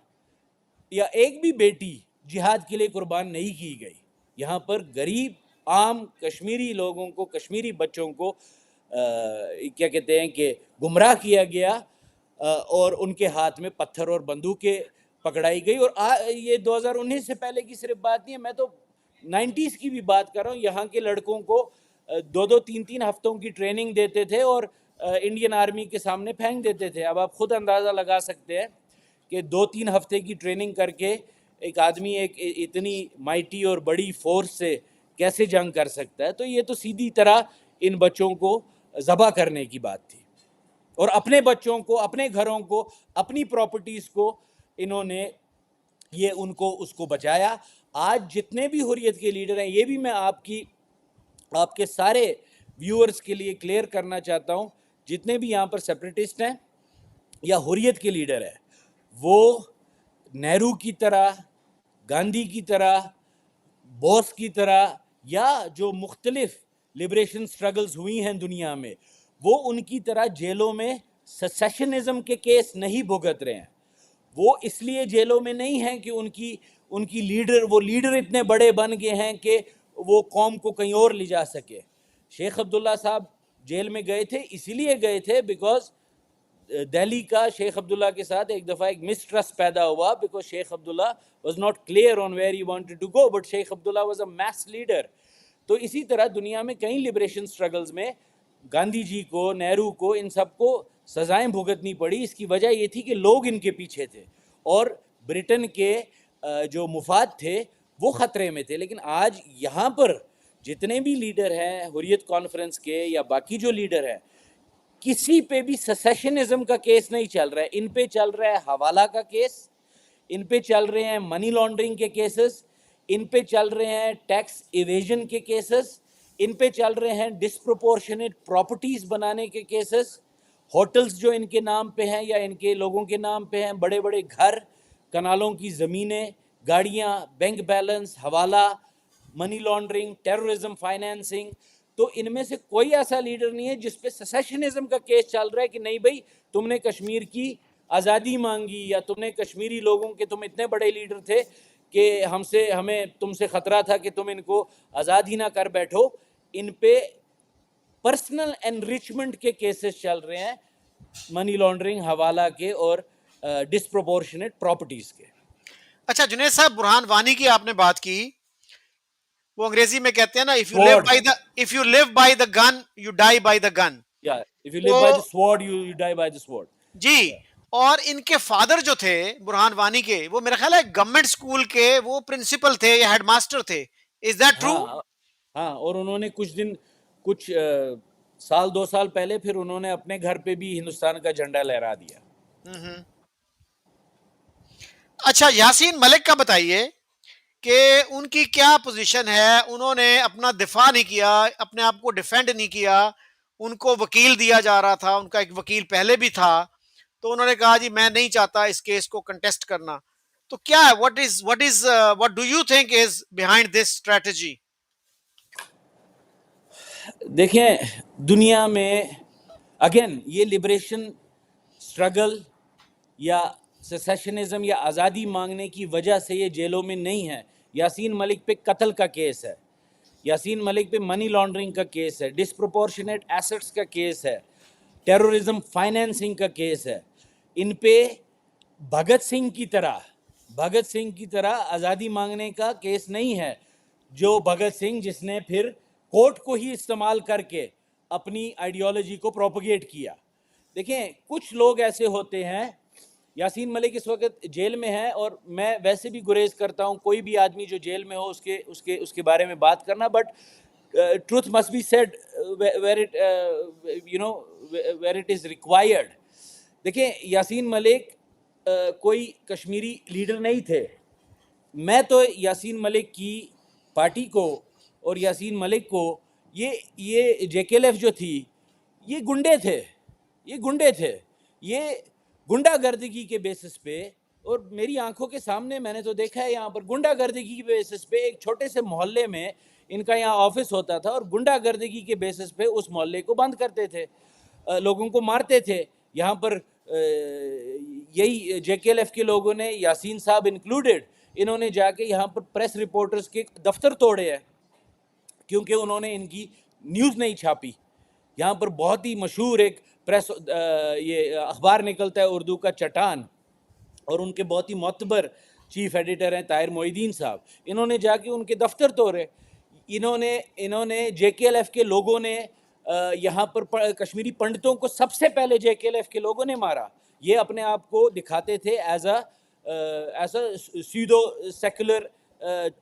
یا ایک بھی بیٹی جہاد کے لیے قربان نہیں کی گئی. یہاں پر غریب عام کشمیری لوگوں کو، کشمیری بچوں کو کیا کہتے ہیں کہ گمراہ کیا گیا اور ان کے ہاتھ میں پتھر اور بندوقیں پکڑائی گئی. اور یہ 2019 سے پہلے کی صرف بات نہیں ہے, میں تو 90s کی بھی بات کر رہا ہوں. یہاں کے لڑکوں کو 2-3 ہفتوں کی ٹریننگ دیتے تھے اور انڈین آرمی کے سامنے پھینک دیتے تھے. اب آپ خود اندازہ لگا سکتے ہیں کہ 2-3 ہفتے کی ٹریننگ کر کے ایک آدمی ایک اتنی مائٹی اور بڑی فورس سے کیسے جنگ کر سکتا ہے. تو یہ تو سیدھی طرح ان بچوں کو ذبح کرنے کی بات تھی, اور اپنے بچوں کو, اپنے گھروں کو, اپنی پراپرٹیز کو انہوں نے یہ ان کو اس کو بچایا. آج جتنے بھی حریت کے لیڈر ہیں, یہ بھی میں آپ کے سارے ویورز کے لیے کلیئر کرنا چاہتا ہوں, جتنے بھی یہاں پر سیپریٹسٹ ہیں یا حریت کے لیڈر ہیں, وہ نہرو کی طرح, گاندھی کی طرح, بوس کی طرح, یا جو مختلف لبریشن سٹرگلز ہوئی ہیں دنیا میں, وہ ان کی طرح جیلوں میں سیسیشنزم کے کیس نہیں بھگت رہے ہیں. وہ اس لیے جیلوں میں نہیں ہیں کہ ان کی لیڈر اتنے بڑے بن گئے ہیں کہ وہ قوم کو کہیں اور لے جا سکے. شیخ عبداللہ صاحب جیل میں گئے تھے اسی لیے گئے تھے بیکاز دہلی کا شیخ عبداللہ کے ساتھ ایک دفعہ ایک مسٹرسٹ پیدا ہوا, because Sheikh Abdullah was not clear on where he wanted to go, but Sheikh Abdullah was a mass leader. تو اسی طرح دنیا میں کئی لبریشن سٹرگلز میں گاندھی جی کو, نہرو کو, ان سب کو سزائیں بھگتنی پڑی. اس کی وجہ یہ تھی کہ لوگ ان کے پیچھے تھے اور برٹن کے جو مفاد تھے وہ خطرے میں تھے. لیکن آج یہاں پر جتنے بھی لیڈر ہیں حریت کانفرنس کے یا باقی جو لیڈر ہیں, کسی پہ بھی سیسیشنزم کا کیس نہیں چل رہا ہے. ان پہ چل رہا ہے حوالہ کا کیس, ان پہ چل رہے ہیں منی لانڈرنگ کے کیسز, ان پہ چل رہے ہیں ٹیکس ایویژن کے کیسز, ان پہ چل رہے ہیں ڈسپروپورشنیٹ پراپرٹیز بنانے کے کیسز, ہوٹلز جو ان کے نام پہ ہیں یا ان کے لوگوں کے نام پہ ہیں, بڑے بڑے گھر, کنالوں کی زمینیں, گاڑیاں, بینک بیلنس, حوالہ, منی لانڈرنگ, ٹیررزم فائنینسنگ. تو ان میں سے کوئی ایسا لیڈر نہیں ہے جس پہ سیسیشنزم کا کیس چل رہا ہے کہ نہیں بھائی تم نے کشمیر کی آزادی مانگی, یا تم نے کشمیری لوگوں کے, تم اتنے بڑے لیڈر تھے کہ ہمیں تم سے خطرہ تھا کہ تم ان کو آزاد ہی نہ کر بیٹھو. ان پہ پرسنل انریچمنٹ کے کیسز چل رہے ہیں, منی لانڈرنگ, حوالہ کے اور ڈسپروپورشنیٹ پراپرٹیز کے. اچھا جنید صاحب, برہان وانی کی آپ نے بات کی, وہ انگریزی میں کہتے ہیں نا, if you live by the gun you die by the gun. Yeah, if you live by the sword you die by the sword. جی, اور ان کے فادر جو تھے برہان وانی کے, وہ میرا خیال ہے گورنمنٹ اسکول کے وہ پرنسپل تھے یا ہیڈ ماسٹر تھے. Is that true? ہاں, اور انہوں نے کچھ سال 2 سال پہلے پھر انہوں نے اپنے گھر پہ بھی ہندوستان کا جھنڈا لہرا دیا. اچھا, یاسین ملک کا بتائیے کہ ان کی کیا پوزیشن ہے. انہوں نے اپنا دفاع نہیں کیا, اپنے آپ کو ڈیفینڈ نہیں کیا, ان کو وکیل دیا جا رہا تھا, ان کا ایک وکیل پہلے بھی تھا, تو انہوں نے کہا جی میں نہیں چاہتا اس کیس کو کنٹیسٹ کرنا. تو کیا ہے, what do you think is behind this strategy? دیکھیں دنیا میں اگین یہ لبریشن سٹرگل یا سیسیشنزم یا آزادی مانگنے کی وجہ سے یہ جیلوں میں نہیں ہے. یاسین ملک پہ قتل کا کیس ہے, یاسین ملک پہ منی لانڈرنگ کا کیس ہے, ڈسپروپورشنیٹ ایسٹس کا کیس ہے, ٹیررزم فائنینسنگ کا کیس ہے. ان پہ بھگت سنگھ کی طرح آزادی مانگنے کا کیس نہیں ہے. جو بھگت سنگھ جس نے پھر کورٹ کو ہی استعمال کر کے اپنی آئیڈیالوجی کو پروپیگیٹ کیا. دیکھیں کچھ لوگ ایسے ہوتے ہیں, یاسین ملک اس وقت جیل میں ہے, اور میں ویسے بھی گریز کرتا ہوں کوئی بھی آدمی جو جیل میں ہو اس کے بارے میں بات کرنا, but truth must be said where it is required. دیکھیں یاسین ملک کوئی کشمیری لیڈر نہیں تھے. میں تو یاسین ملک کی پارٹی کو اور یاسین ملک کو یہ JKLF جو تھی یہ گنڈے تھے, یہ گنڈا گردگی کے بیسس پہ, اور میری آنکھوں کے سامنے میں نے تو دیکھا ہے یہاں پر گنڈا گردگی کے بیسس پہ ایک چھوٹے سے محلے میں ان کا یہاں آفس ہوتا تھا, اور گنڈا گردگی کے بیسس پہ اس محلے کو بند کرتے تھے, لوگوں کو مارتے تھے. یہاں پر یہی JKLF کے لوگوں نے, یاسین صاحب انکلوڈیڈ, انہوں نے جا کے یہاں پر پریس رپورٹرز کے دفتر توڑے ہیں کیونکہ انہوں نے ان کی نیوز نہیں چھاپی. یہاں پر بہت ہی مشہور ایک پریس یہ اخبار نکلتا ہے اردو کا چٹان، اور ان کے بہت ہی معتبر چیف ایڈیٹر ہیں طاہر محی الدین صاحب، انہوں نے جا کے ان کے دفتر توڑے. انہوں نے جے کے ایل ایف کے لوگوں نے یہاں پر کشمیری پنڈتوں کو سب سے پہلے جے کے ایل ایف کے لوگوں نے مارا. یہ اپنے آپ کو دکھاتے تھے ایز اے سیڈو سیکولر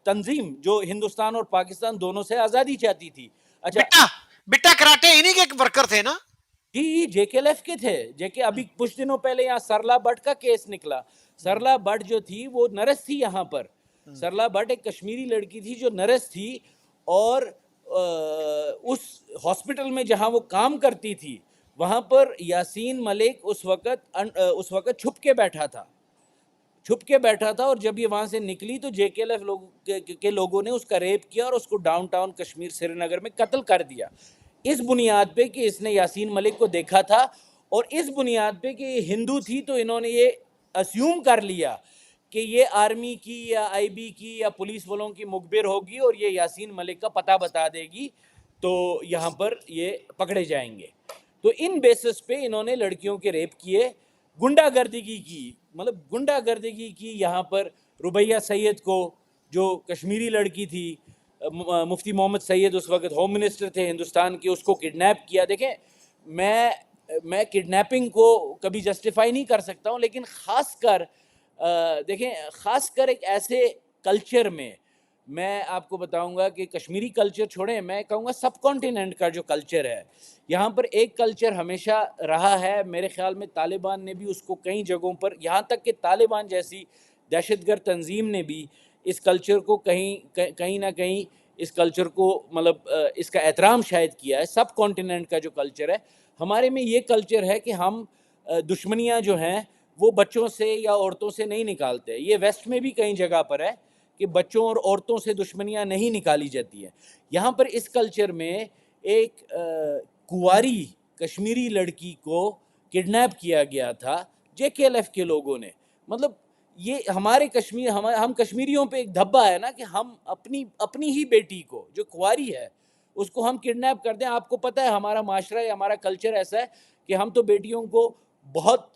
تنظیم جو ہندوستان اور پاکستان دونوں سے آزادی چاہتی تھی. اچھا بٹا کراٹے انہی کے ورکر تھے نا؟ جی جے کے ایل ایف کے تھے. جے کے ابھی کچھ دنوں پہلے یہاں سرلا بٹ کا کیس نکلا. سرلا بٹ جو تھی وہ نرس تھی یہاں پر. سرلا بٹ ایک کشمیری لڑکی تھی جو نرس تھی، اور اس ہاسپٹل میں جہاں وہ کام کرتی تھی وہاں پر یاسین ملک اس وقت چھپ کے بیٹھا تھا، اور جب یہ وہاں سے نکلی تو جے کے ایل ایف کے لوگوں نے اس کا ریپ کیا اور اس کو ڈاؤن ٹاؤن کشمیر سری نگر میں قتل کر دیا، اس بنیاد پہ کہ اس نے یاسین ملک کو دیکھا تھا، اور اس بنیاد پہ کہ یہ ہندو تھی تو انہوں نے یہ اسیوم کر لیا کہ یہ آرمی کی یا آئی بی کی یا پولیس والوں کی مخبر ہوگی اور یہ یاسین ملک کا پتہ بتا دے گی تو یہاں پر یہ پکڑے جائیں گے. تو ان بیسس پہ انہوں نے لڑکیوں کے ریپ کیے، گنڈا گردگی کی یہاں پر ربیہ سید کو جو کشمیری لڑکی تھی، مفتی محمد سید اس وقت ہوم منسٹر تھے ہندوستان کے، اس کو کڈنیپ کیا. دیکھیں میں کڈنیپنگ کو کبھی جسٹیفائی نہیں کر سکتا ہوں، لیکن خاص کر ایک ایسے کلچر میں آپ کو بتاؤں گا کہ کشمیری کلچر چھوڑیں، میں کہوں گا سب کانٹیننٹ کا جو کلچر ہے یہاں پر ایک کلچر ہمیشہ رہا ہے. میرے خیال میں طالبان نے بھی اس کو کئی جگہوں پر، یہاں تک کہ طالبان جیسی دہشت گرد تنظیم نے بھی اس کلچر کو کہیں نہ کہیں اس کلچر کو مطلب اس کا احترام شاید کیا ہے. سب کانٹیننٹ کا جو کلچر ہے، ہمارے میں یہ کلچر ہے کہ ہم دشمنیاں جو ہیں وہ بچوں سے یا عورتوں سے نہیں نکالتے. یہ ویسٹ میں بھی کئی جگہ پر ہے کہ بچوں اور عورتوں سے دشمنیاں نہیں نکالی جاتی ہیں. یہاں پر اس کلچر میں ایک کنواری کشمیری لڑکی کو کڈنیپ کیا گیا تھا جے کے ایل ایف کے لوگوں نے. مطلب یہ ہمارے ہم کشمیریوں پہ ایک دھبا ہے نا کہ ہم اپنی ہی بیٹی کو جو کنواری ہے اس کو ہم کڈنیپ کر دیں. آپ کو پتہ ہے ہمارا معاشرہ یا ہمارا کلچر ایسا ہے کہ ہم تو بیٹیوں کو بہت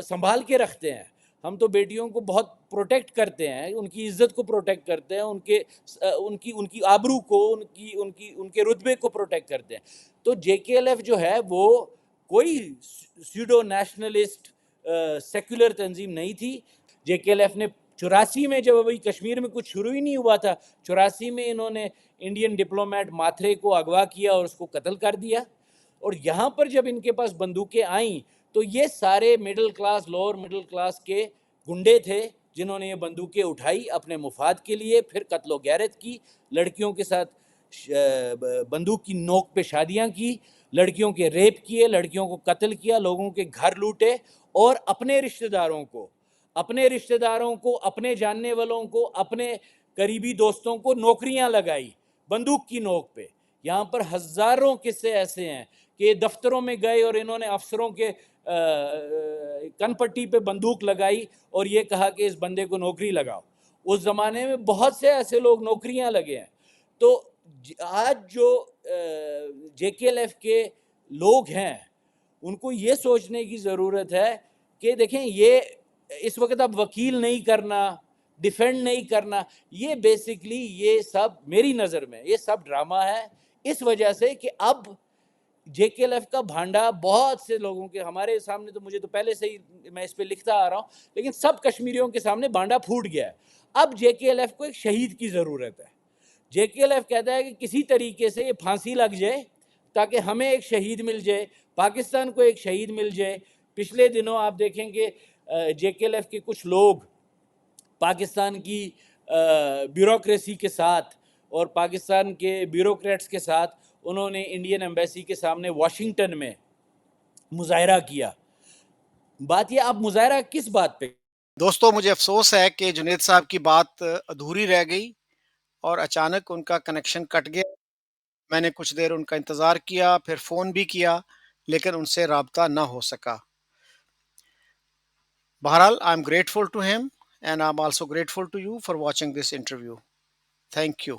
سنبھال کے رکھتے ہیں، ہم تو بیٹیوں کو بہت پروٹیکٹ کرتے ہیں، ان کی عزت کو پروٹیکٹ کرتے ہیں، ان کی آبرو کو، ان کے رتبے کو پروٹیکٹ کرتے ہیں. تو جے کے ایل ایف جو ہے وہ کوئی سیوڈو نیشنلسٹ سیکولر تنظیم نہیں تھی. جے کے ایل ایف نے 84 میں، جب ابھی کشمیر میں کچھ شروع ہی نہیں ہوا تھا، 84 میں انہوں نے انڈین ڈپلومیٹ ماتھرے کو اغوا کیا اور اس کو قتل کر دیا. اور یہاں پر جب ان کے پاس بندوقیں آئیں تو یہ سارے middle class, lower middle class کے گنڈے تھے جنہوں نے یہ بندوقیں اٹھائی اپنے مفاد کے لیے، پھر قتل و غارت کی، لڑکیوں کے ساتھ بندوق کی نوک پہ شادیاں کی، لڑکیوں کے ریپ کیے، لڑکیوں کو قتل کیا، لوگوں کے گھر لوٹے، اور اپنے رشتہ داروں کو، اپنے جاننے والوں کو، اپنے قریبی دوستوں کو نوکریاں لگائی بندوق کی نوک پہ. یہاں پر ہزاروں قصے ایسے ہیں کہ دفتروں میں گئے اور انہوں نے افسروں کے کن پٹی پہ بندوق لگائی اور یہ کہا کہ اس بندے کو نوکری لگاؤ. اس زمانے میں بہت سے ایسے لوگ نوکریاں لگے ہیں. تو آج جو جے کے ایل ایف کے لوگ ہیں ان کو یہ سوچنے کی ضرورت ہے کہ دیکھیں یہ اس وقت اب وکیل نہیں کرنا، ڈیفینڈ نہیں کرنا، یہ بیسکلی یہ سب میری نظر میں یہ سب ڈرامہ ہے، اس وجہ سے کہ اب جے کے ایل ایف کا بھانڈا بہت سے لوگوں کے ہمارے سامنے، تو مجھے تو پہلے سے ہی میں اس پہ لکھتا آ رہا ہوں، لیکن سب کشمیریوں کے سامنے بھانڈا پھوٹ گیا ہے. اب جے کے ایل ایف کو ایک شہید کی ضرورت ہے. جے کے ایل ایف کہتا ہے کہ کسی طریقے سے یہ پھانسی لگ جائے تاکہ ہمیں ایک شہید مل جائے، پاکستان کو ایک شہید مل جائے. پچھلے دنوں آپ دیکھیں کہ جے کے ایل ایف کے کچھ لوگ پاکستان کی بیوروکریسی کے ساتھ اور پاکستان کے بیوروکریٹس کے ساتھ انہوں نے انڈین ایمبیسی کے سامنے واشنگٹن میں مظاہرہ کیا. بات یہ، آپ مظاہرہ کس بات پہ؟ دوستو مجھے افسوس ہے کہ جنید صاحب کی بات ادھوری رہ گئی اور اچانک ان کا کنیکشن کٹ گیا. میں نے کچھ دیر ان کا انتظار کیا، پھر فون بھی کیا، لیکن ان سے رابطہ نہ ہو سکا. بہرحال I am grateful to him and I'm also grateful to you for watching this interview. Thank you.